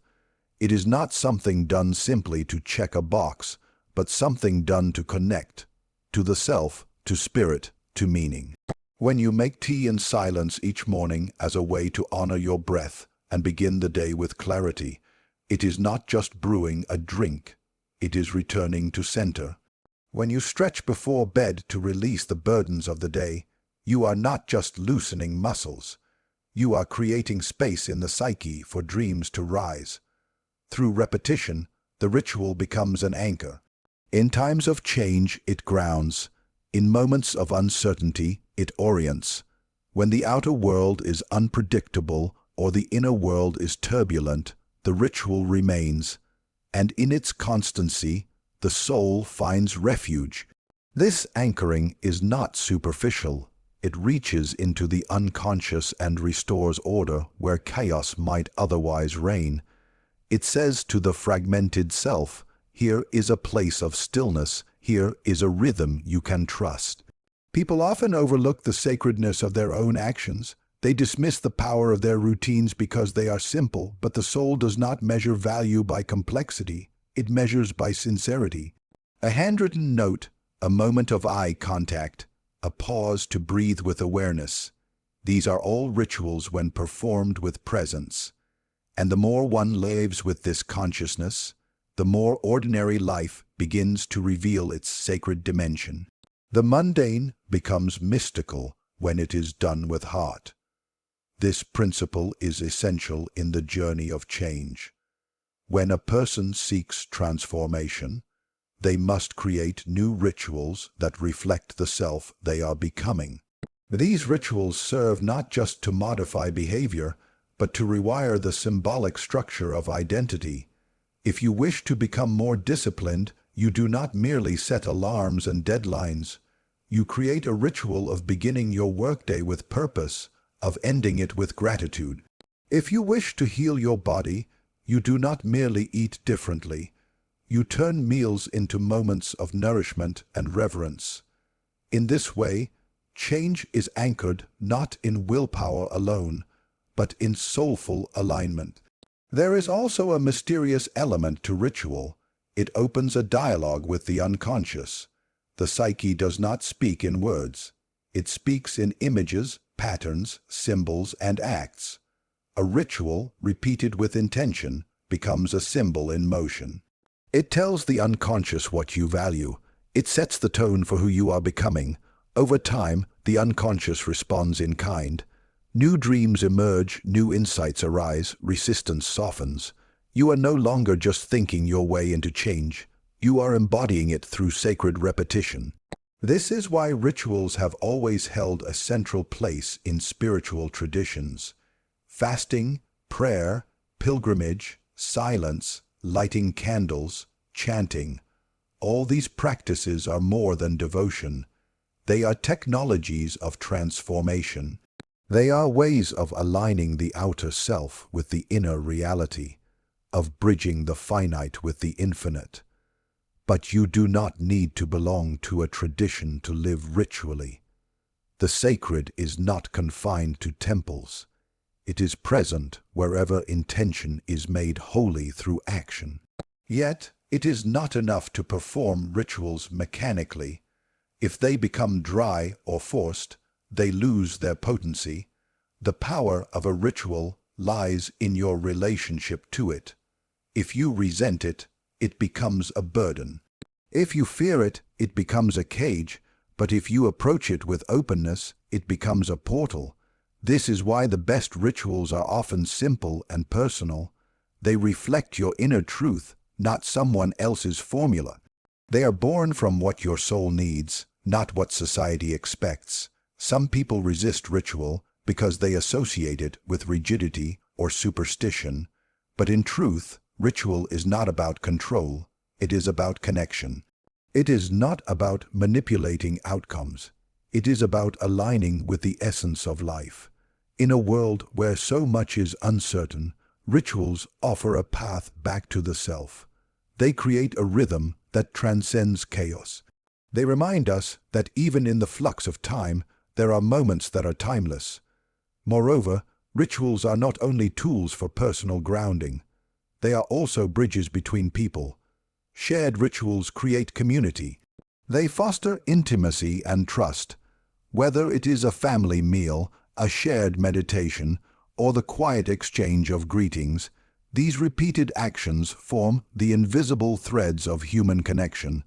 It is not something done simply to check a box, but something done to connect, to the self, to spirit, to meaning. When you make tea in silence each morning as a way to honor your breath and begin the day with clarity, it is not just brewing a drink, it is returning to center. When you stretch before bed to release the burdens of the day, you are not just loosening muscles. You are creating space in the psyche for dreams to rise. Through repetition, the ritual becomes an anchor. In times of change, it grounds. In moments of uncertainty, it orients. When the outer world is unpredictable or the inner world is turbulent, the ritual remains, and in its constancy, the soul finds refuge. This anchoring is not superficial. It reaches into the unconscious and restores order where chaos might otherwise reign. It says to the fragmented self, here is a place of stillness, here is a rhythm you can trust. People often overlook the sacredness of their own actions. They dismiss the power of their routines because they are simple, but the soul does not measure value by complexity. It measures by sincerity. A handwritten note, a moment of eye contact, a pause to breathe with awareness. These are all rituals when performed with presence. And the more one lives with this consciousness, the more ordinary life begins to reveal its sacred dimension. The mundane becomes mystical when it is done with heart. This principle is essential in the journey of change. When a person seeks transformation, they must create new rituals that reflect the self they are becoming. These rituals serve not just to modify behavior, but to rewire the symbolic structure of identity. If you wish to become more disciplined, you do not merely set alarms and deadlines. You create a ritual of beginning your workday with purpose, of ending it with gratitude. If you wish to heal your body, you do not merely eat differently. You turn meals into moments of nourishment and reverence. In this way, change is anchored not in willpower alone, but in soulful alignment. There is also a mysterious element to ritual. It opens a dialogue with the unconscious. The psyche does not speak in words. It speaks in images, patterns, symbols, and acts. A ritual, repeated with intention, becomes a symbol in motion. It tells the unconscious what you value. It sets the tone for who you are becoming. Over time, the unconscious responds in kind. New dreams emerge, new insights arise, resistance softens. You are no longer just thinking your way into change. You are embodying it through sacred repetition. This is why rituals have always held a central place in spiritual traditions. Fasting, prayer, pilgrimage, silence, lighting candles, chanting. All these practices are more than devotion. They are technologies of transformation. They are ways of aligning the outer self with the inner reality, of bridging the finite with the infinite. But you do not need to belong to a tradition to live ritually. The sacred is not confined to temples. It is present wherever intention is made holy through action. Yet, it is not enough to perform rituals mechanically. If they become dry or forced, they lose their potency. The power of a ritual lies in your relationship to it. If you resent it, it becomes a burden. If you fear it, it becomes a cage. But if you approach it with openness, it becomes a portal. This is why the best rituals are often simple and personal. They reflect your inner truth, not someone else's formula. They are born from what your soul needs, not what society expects. Some people resist ritual because they associate it with rigidity or superstition. But in truth, ritual is not about control. It is about connection. It is not about manipulating outcomes. It is about aligning with the essence of life. In a world where so much is uncertain, rituals offer a path back to the self. They create a rhythm that transcends chaos. They remind us that even in the flux of time, there are moments that are timeless. Moreover, rituals are not only tools for personal grounding. They are also bridges between people. Shared rituals create community. They foster intimacy and trust. Whether it is a family meal, a shared meditation, or the quiet exchange of greetings, these repeated actions form the invisible threads of human connection.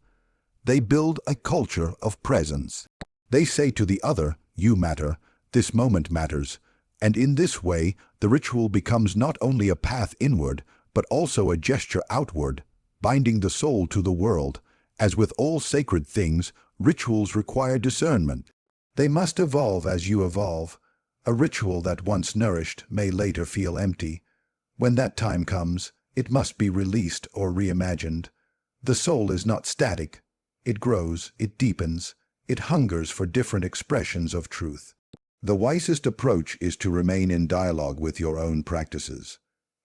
They build a culture of presence. They say to the other, "You matter, this moment matters." And in this way, the ritual becomes not only a path inward, but also a gesture outward, binding the soul to the world. As with all sacred things, rituals require discernment. They must evolve as you evolve. A ritual that once nourished may later feel empty. When that time comes, it must be released or reimagined. The soul is not static. It grows, it deepens, it hungers for different expressions of truth. The wisest approach is to remain in dialogue with your own practices.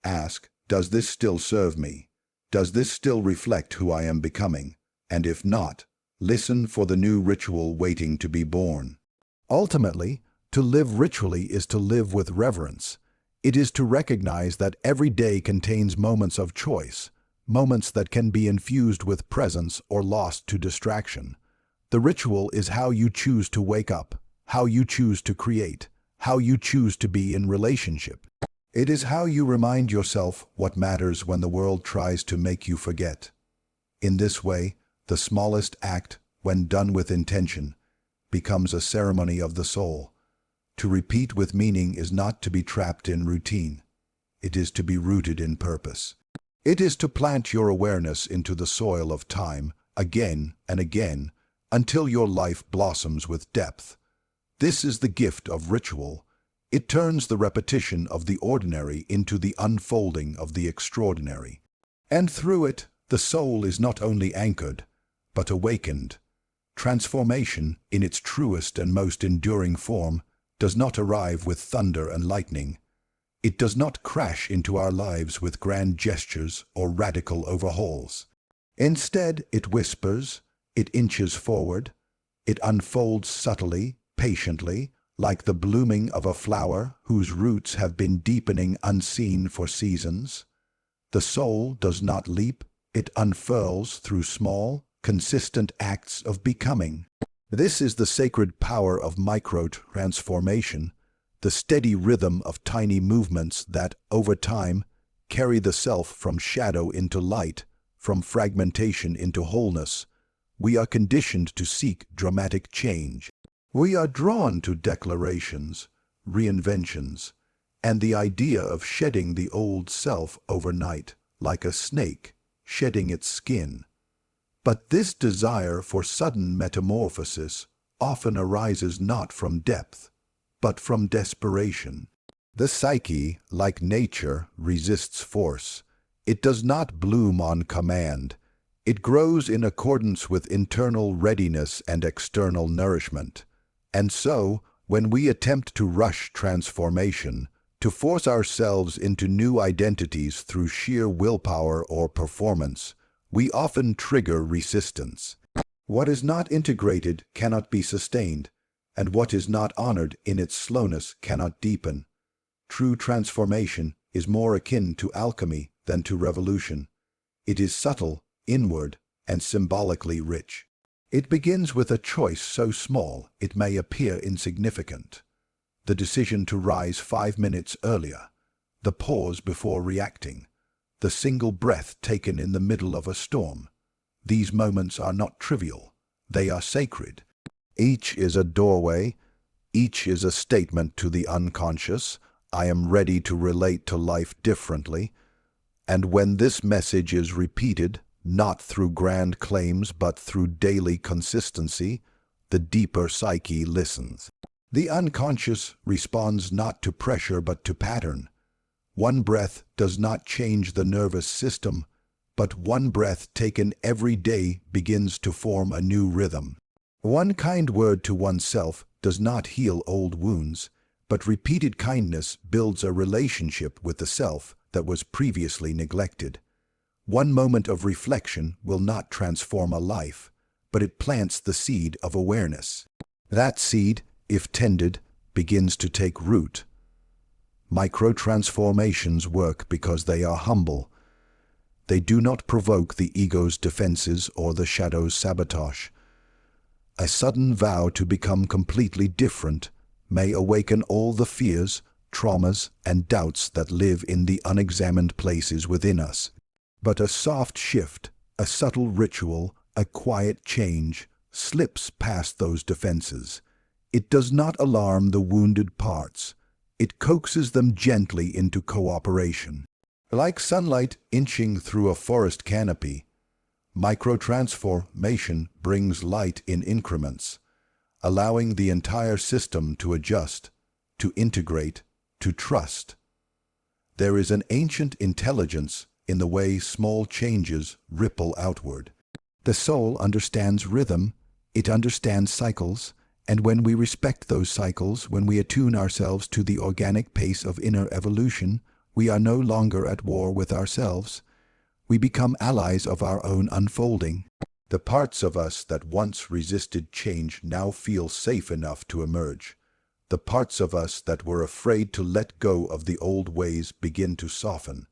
Ask, does this still serve me? Does this still reflect who I am becoming? And if not, listen for the new ritual waiting to be born. Ultimately, to live ritually is to live with reverence. It is to recognize that every day contains moments of choice, moments that can be infused with presence or lost to distraction. The ritual is how you choose to wake up, how you choose to create, how you choose to be in relationship. It is how you remind yourself what matters when the world tries to make you forget. In this way, the smallest act, when done with intention, becomes a ceremony of the soul. To repeat with meaning is not to be trapped in routine. It is to be rooted in purpose. It is to plant your awareness into the soil of time, again and again, until your life blossoms with depth. This is the gift of ritual. It turns the repetition of the ordinary into the unfolding of the extraordinary. And through it, the soul is not only anchored, but awakened. Transformation, in its truest and most enduring form, does not arrive with thunder and lightning. It does not crash into our lives with grand gestures or radical overhauls. Instead, it whispers, it inches forward, it unfolds subtly, patiently, like the blooming of a flower whose roots have been deepening unseen for seasons. The soul does not leap, it unfurls through small, consistent acts of becoming. This is the sacred power of micro-transformation, the steady rhythm of tiny movements that, over time, carry the self from shadow into light, from fragmentation into wholeness. We are conditioned to seek dramatic change. We are drawn to declarations, reinventions, and the idea of shedding the old self overnight, like a snake shedding its skin. But this desire for sudden metamorphosis often arises not from depth, but from desperation. The psyche, like nature, resists force. It does not bloom on command. It grows in accordance with internal readiness and external nourishment. And so, when we attempt to rush transformation, to force ourselves into new identities through sheer willpower or performance, we often trigger resistance. What is not integrated cannot be sustained, and what is not honored in its slowness cannot deepen. True transformation is more akin to alchemy than to revolution. It is subtle, inward, and symbolically rich. It begins with a choice so small it may appear insignificant. The decision to rise 5 minutes earlier, the pause before reacting, the single breath taken in the middle of a storm. These moments are not trivial. They are sacred. Each is a doorway. Each is a statement to the unconscious. I am ready to relate to life differently. And when this message is repeated, not through grand claims but through daily consistency, the deeper psyche listens. The unconscious responds not to pressure but to pattern. One breath does not change the nervous system, but one breath taken every day begins to form a new rhythm. One kind word to oneself does not heal old wounds, but repeated kindness builds a relationship with the self that was previously neglected. One moment of reflection will not transform a life, but it plants the seed of awareness. That seed, if tended, begins to take root. Micro-transformations work because they are humble. They do not provoke the ego's defenses or the shadow's sabotage. A sudden vow to become completely different may awaken all the fears, traumas, and doubts that live in the unexamined places within us. But a soft shift, a subtle ritual, a quiet change slips past those defenses. It does not alarm the wounded parts. It coaxes them gently into cooperation. Like sunlight inching through a forest canopy, micro-transformation brings light in increments, allowing the entire system to adjust, to integrate, to trust. There is an ancient intelligence in the way small changes ripple outward. The soul understands rhythm, it understands cycles, and when we respect those cycles, when we attune ourselves to the organic pace of inner evolution, we are no longer at war with ourselves. We become allies of our own unfolding. The parts of us that once resisted change now feel safe enough to emerge. The parts of us that were afraid to let go of the old ways begin to soften,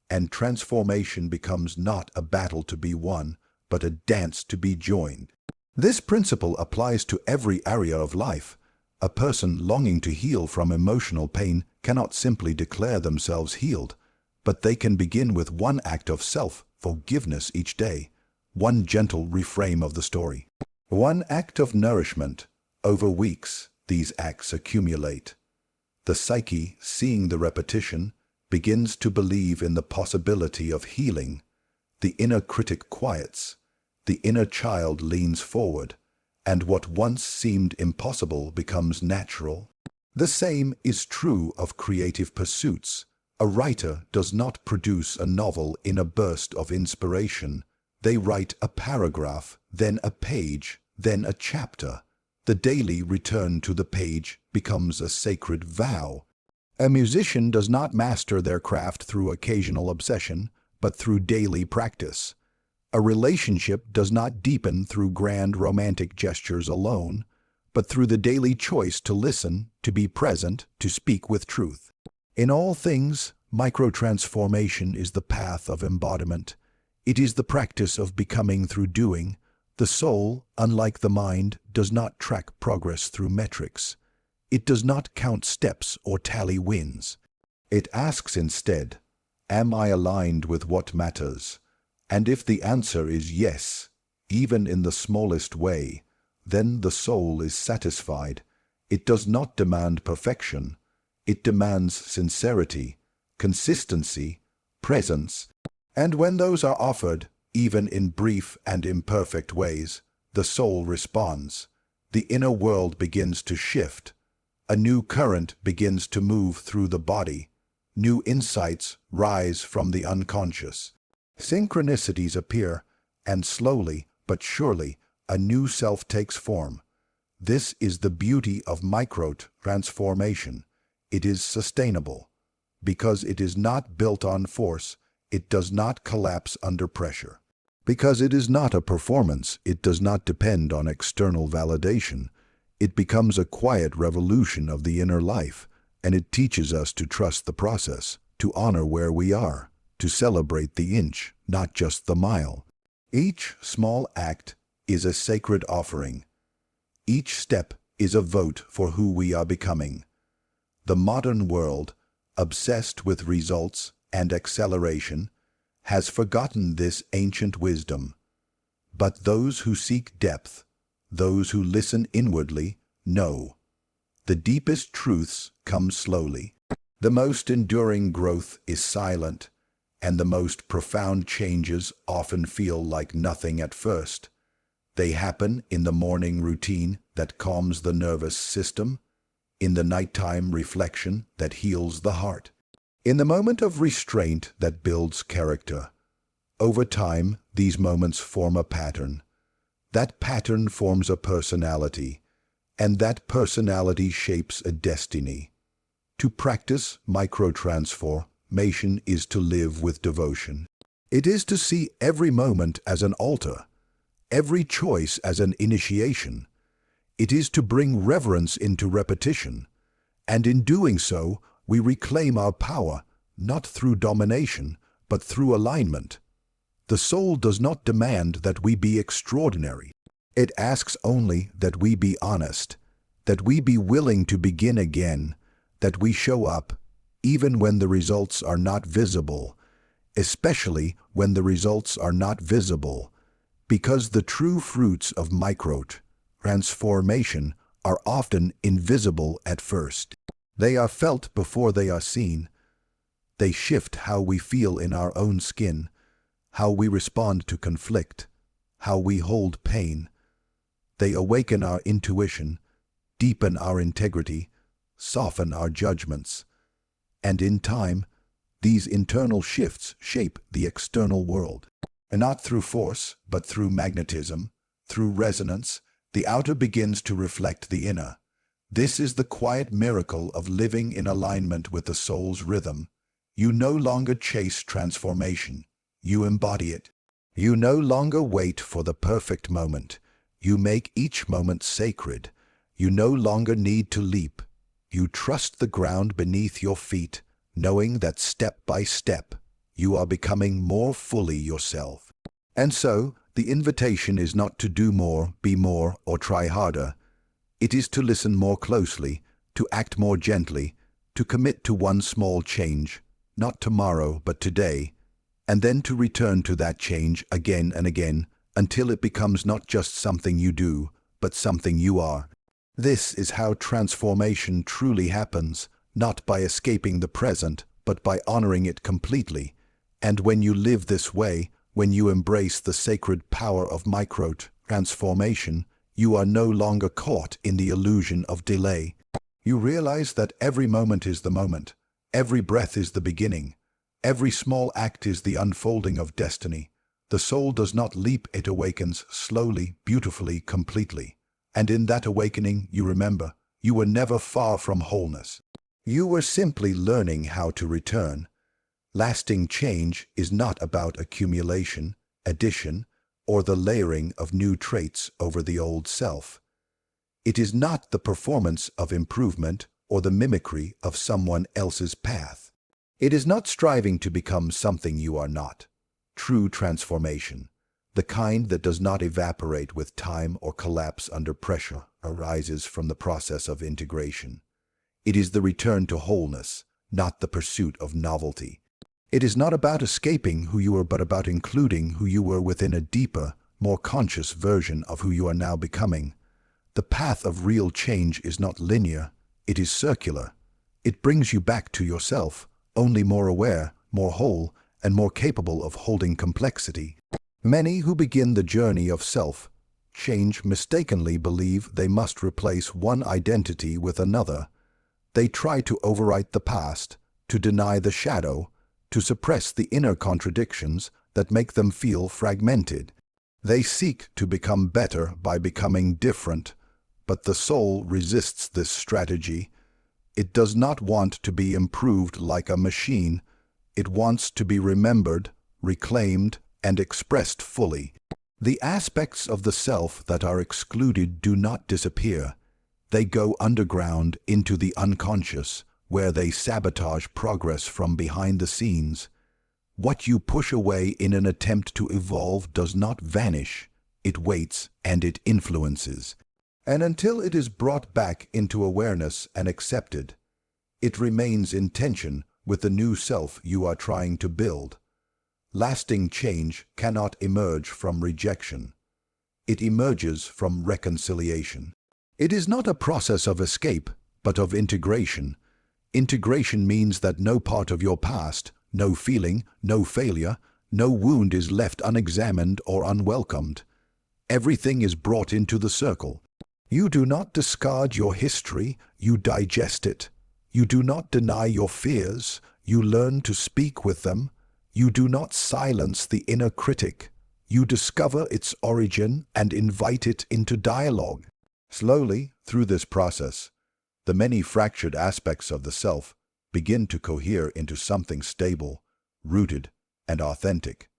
and transformation becomes not a battle to be won, but a dance to be joined. This principle applies to every area of life. A person longing to heal from emotional pain cannot simply declare themselves healed, but they can begin with one act of self-forgiveness each day, one gentle reframe of the story. One act of nourishment. Over weeks, these acts accumulate. The psyche, seeing the repetition, begins to believe in the possibility of healing. The inner critic quiets. The inner child leans forward, and what once seemed impossible becomes natural. The same is true of creative pursuits. A writer does not produce a novel in a burst of inspiration. They write a paragraph, then a page, then a chapter. The daily return to the page becomes a sacred vow. A musician does not master their craft through occasional obsession, but through daily practice. A relationship does not deepen through grand romantic gestures alone, but through the daily choice to listen, to be present, to speak with truth. In all things, micro-transformation is the path of embodiment. It is the practice of becoming through doing, The soul, unlike the mind, does not track progress through metrics. It does not count steps or tally wins. It asks instead, am I aligned with what matters? And if the answer is yes, even in the smallest way, then the soul is satisfied. It does not demand perfection. It demands sincerity, consistency, presence. And when those are offered, even in brief and imperfect ways, the soul responds. The inner world begins to shift. A new current begins to move through the body. New insights rise from the unconscious. Synchronicities appear, and slowly but surely a new self takes form. This is the beauty of micro-transformation. It is sustainable. Because it is not built on force, it does not collapse under pressure. Because it is not a performance, it does not depend on external validation. It becomes a quiet revolution of the inner life, and it teaches us to trust the process, to honor where we are, to celebrate the inch, not just the mile. Each small act is a sacred offering. Each step is a vote for who we are becoming. The modern world, obsessed with results and acceleration, has forgotten this ancient wisdom. But those who seek depth, those who listen inwardly, know. The deepest truths come slowly. The most enduring growth is silent, and the most profound changes often feel like nothing at first. They happen in the morning routine that calms the nervous system, in the nighttime reflection that heals the heart, in the moment of restraint that builds character. Over time, these moments form a pattern. That pattern forms a personality, and that personality shapes a destiny. To practice micro-transformation is to live with devotion. It is to see every moment as an altar, every choice as an initiation. It is to bring reverence into repetition, and in doing so, we reclaim our power, not through domination, but through alignment. The soul does not demand that we be extraordinary. It asks only that we be honest, that we be willing to begin again, that we show up, even when the results are not visible, especially when the results are not visible, because the true fruits of micro-transformation are often invisible at first. They are felt before they are seen. They shift how we feel in our own skin, how we respond to conflict, how we hold pain. They awaken our intuition, deepen our integrity, soften our judgments. And in time, these internal shifts shape the external world. And not through force, but through magnetism, through resonance, the outer begins to reflect the inner. This is the quiet miracle of living in alignment with the soul's rhythm. You no longer chase transformation. You embody it. You no longer wait for the perfect moment. You make each moment sacred. You no longer need to leap. You trust the ground beneath your feet, knowing that step by step, you are becoming more fully yourself. And so, the invitation is not to do more, be more, or try harder. It is to listen more closely, to act more gently, to commit to one small change, not tomorrow, but today, and then to return to that change again and again until it becomes not just something you do, but something you are. This is how transformation truly happens, not by escaping the present, but by honoring it completely. And when you live this way, when you embrace the sacred power of micro-transformation, you are no longer caught in the illusion of delay. You realize that every moment is the moment, every breath is the beginning, every small act is the unfolding of destiny. The soul does not leap, it awakens slowly, beautifully, completely. And in that awakening, you remember, you were never far from wholeness. You were simply learning how to return. Lasting change is not about accumulation, addition, or the layering of new traits over the old self. It is not the performance of improvement or the mimicry of someone else's path. It is not striving to become something you are not. True transformation, The kind that does not evaporate with time or collapse under pressure arises from the process of integration. It is the return to wholeness, not the pursuit of novelty. It is not about escaping who you were, but about including who you were within a deeper, more conscious version of who you are now becoming. The path of real change is not linear, it is circular. It brings you back to yourself, only more aware, more whole, and more capable of holding complexity. Many who begin the journey of self-change mistakenly believe they must replace one identity with another. They try to overwrite the past, to deny the shadow, to suppress the inner contradictions that make them feel fragmented. They seek to become better by becoming different, but the soul resists this strategy. It does not want to be improved like a machine. It wants to be remembered, reclaimed, and expressed fully. The aspects of the self that are excluded do not disappear. They go underground into the unconscious, where they sabotage progress from behind the scenes. What you push away in an attempt to evolve does not vanish. It waits and it influences. And until it is brought back into awareness and accepted, it remains in tension with the new self you are trying to build. Lasting change cannot emerge from rejection. It emerges from reconciliation. It is not a process of escape, but of integration. Integration means that no part of your past, no feeling, no failure, no wound is left unexamined or unwelcomed. Everything is brought into the circle. You do not discard your history, you digest it. You do not deny your fears, you learn to speak with them. You do not silence the inner critic. You discover its origin and invite it into dialogue. Slowly, through this process, the many fractured aspects of the self begin to cohere into something stable, rooted, and authentic.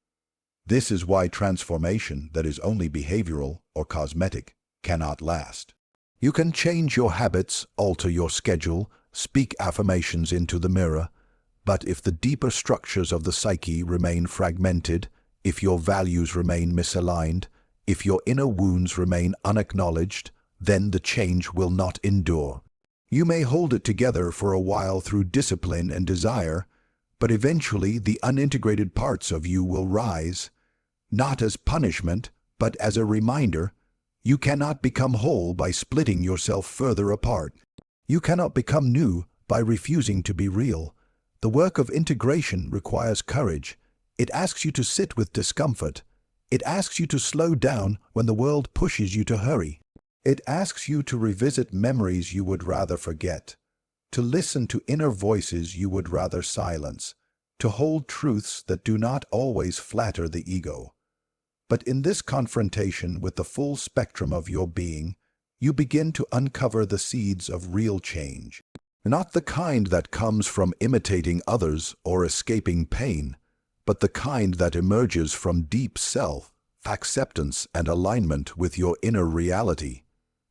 This is why transformation that is only behavioral or cosmetic cannot last. You can change your habits, alter your schedule, speak affirmations into the mirror, but if the deeper structures of the psyche remain fragmented, if your values remain misaligned, if your inner wounds remain unacknowledged, then the change will not endure. You may hold it together for a while through discipline and desire, but eventually the unintegrated parts of you will rise, not as punishment, but as a reminder. You cannot become whole by splitting yourself further apart. You cannot become new by refusing to be real. The work of integration requires courage. It asks you to sit with discomfort. It asks you to slow down when the world pushes you to hurry. It asks you to revisit memories you would rather forget, to listen to inner voices you would rather silence, to hold truths that do not always flatter the ego. But in this confrontation with the full spectrum of your being, you begin to uncover the seeds of real change. Not the kind that comes from imitating others or escaping pain, but the kind that emerges from deep self-acceptance and alignment with your inner reality.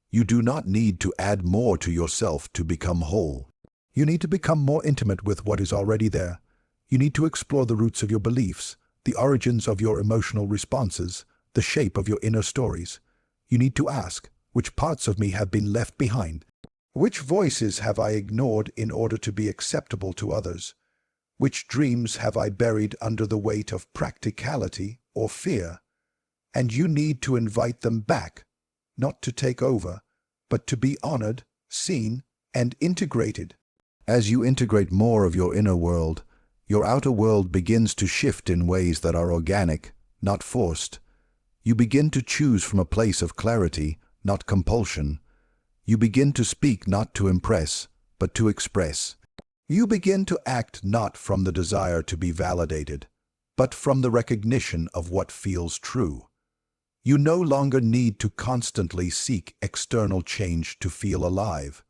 You do not need to add more to yourself to become whole. You need to become more intimate with what is already there. You need to explore the roots of your beliefs, the origins of your emotional responses, the shape of your inner stories. You need to ask, which parts of me have been left behind? Which voices have I ignored in order to be acceptable to others? Which dreams have I buried under the weight of practicality or fear? And you need to invite them back, not to take over, but to be honored, seen, and integrated. As you integrate more of your inner world, your outer world begins to shift in ways that are organic, not forced. You begin to choose from a place of clarity, not compulsion. You begin to speak not to impress, but to express. You begin to act not from the desire to be validated, but from the recognition of what feels true. You no longer need to constantly seek external change to feel alive,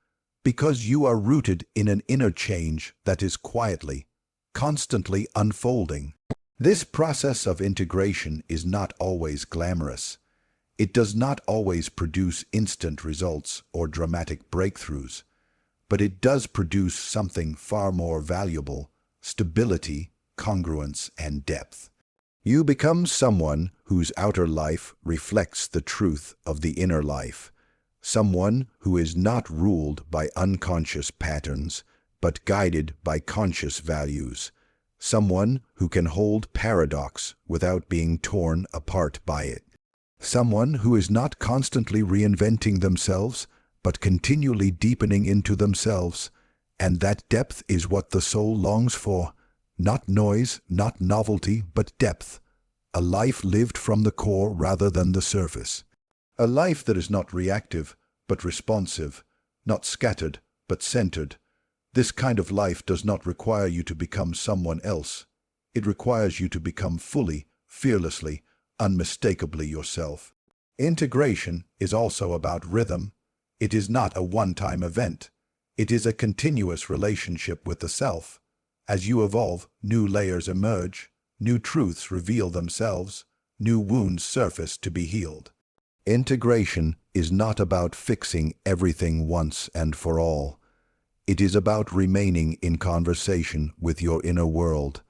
because you are rooted in an inner change that is quietly, constantly unfolding. This process of integration is not always glamorous. It does not always produce instant results or dramatic breakthroughs, but it does produce something far more valuable: stability, congruence, and depth. You become someone whose outer life reflects the truth of the inner life, someone who is not ruled by unconscious patterns, but guided by conscious values, someone who can hold paradox without being torn apart by it, someone who is not constantly reinventing themselves, but continually deepening into themselves, and that depth is what the soul longs for. Not noise, not novelty, but depth. A life lived from the core rather than the surface. A life that is not reactive, but responsive. Not scattered, but centered. This kind of life does not require you to become someone else. It requires you to become fully, fearlessly, unmistakably yourself. Integration is also about rhythm. It is not a one-time event. It is a continuous relationship with the self. As you evolve, new layers emerge, new truths reveal themselves, new wounds surface to be healed. Integration is not about fixing everything once and for all. It is about remaining in conversation with your inner world.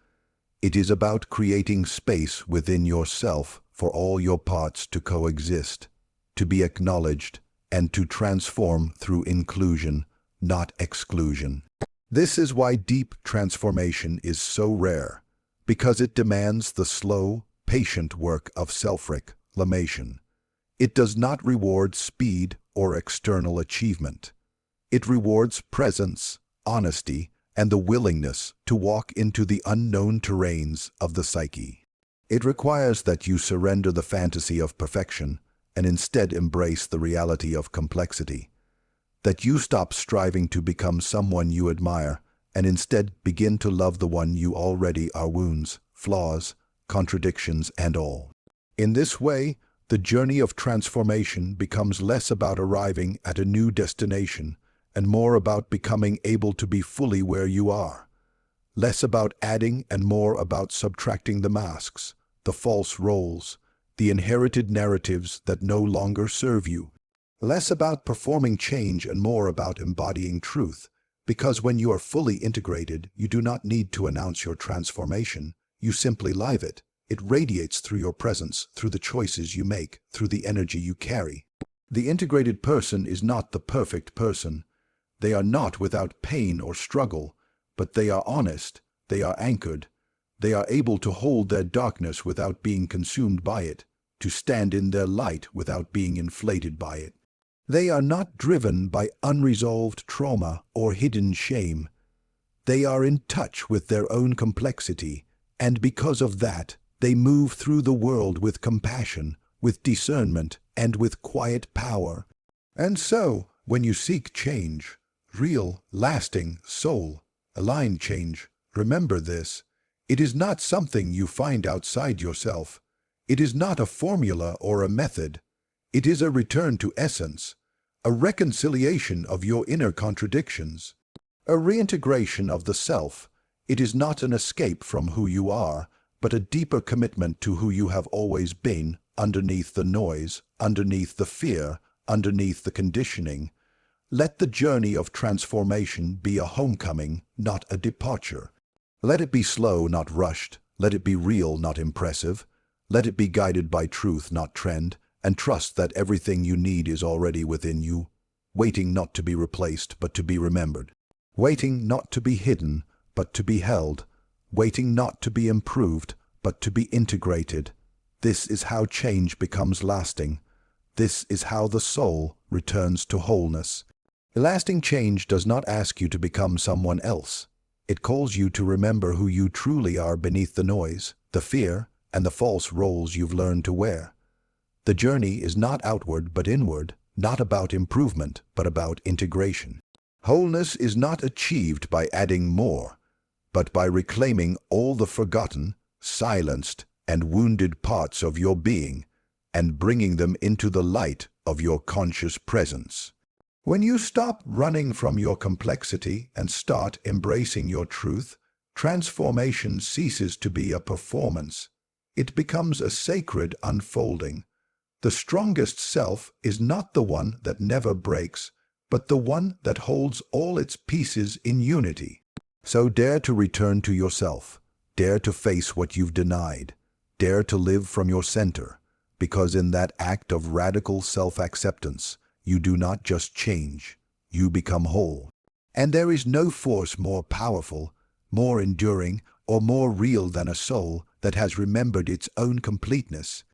It is about creating space within yourself for all your parts to coexist, to be acknowledged, and to transform through inclusion, not exclusion. This is why deep transformation is so rare, because it demands the slow, patient work of self-reclamation. It does not reward speed or external achievement. It rewards presence, honesty, and the willingness to walk into the unknown terrains of the psyche. It requires that you surrender the fantasy of perfection and instead embrace the reality of complexity. That you stop striving to become someone you admire and instead begin to love the one you already are, wounds, flaws, contradictions, and all. In this way, the journey of transformation becomes less about arriving at a new destination and more about becoming able to be fully where you are. Less about adding and more about subtracting the masks, the false roles, the inherited narratives that no longer serve you. Less about performing change and more about embodying truth, because when you are fully integrated, you do not need to announce your transformation. You simply live it. It radiates through your presence, through the choices you make, through the energy you carry. The integrated person is not the perfect person. They are not without pain or struggle, but they are honest, they are anchored. They are able to hold their darkness without being consumed by it, to stand in their light without being inflated by it. They are not driven by unresolved trauma or hidden shame. They are in touch with their own complexity, and because of that, they move through the world with compassion, with discernment, and with quiet power. And so, when you seek change, real, lasting, soul-aligned change, remember this. It is not something you find outside yourself. It is not a formula or a method. It is a return to essence, a reconciliation of your inner contradictions, a reintegration of the self. It is not an escape from who you are, but a deeper commitment to who you have always been, underneath the noise, underneath the fear, underneath the conditioning. Let the journey of transformation be a homecoming, not a departure. Let it be slow, not rushed. Let it be real, not impressive. Let it be guided by truth, not trend, and trust that everything you need is already within you, waiting not to be replaced, but to be remembered, waiting not to be hidden, but to be held, waiting not to be improved, but to be integrated. This is how change becomes lasting. This is how the soul returns to wholeness. Lasting change does not ask you to become someone else. It calls you to remember who you truly are beneath the noise, the fear, and the false roles you've learned to wear. The journey is not outward but inward, not about improvement but about integration. Wholeness is not achieved by adding more, but by reclaiming all the forgotten, silenced, and wounded parts of your being and bringing them into the light of your conscious presence. When you stop running from your complexity and start embracing your truth, transformation ceases to be a performance. It becomes a sacred unfolding. The strongest self is not the one that never breaks, but the one that holds all its pieces in unity. So dare to return to yourself. Dare to face what you've denied. Dare to live from your center, because in that act of radical self-acceptance, you do not just change, you become whole. And there is no force more powerful, more enduring, or more real than a soul that has remembered its own completeness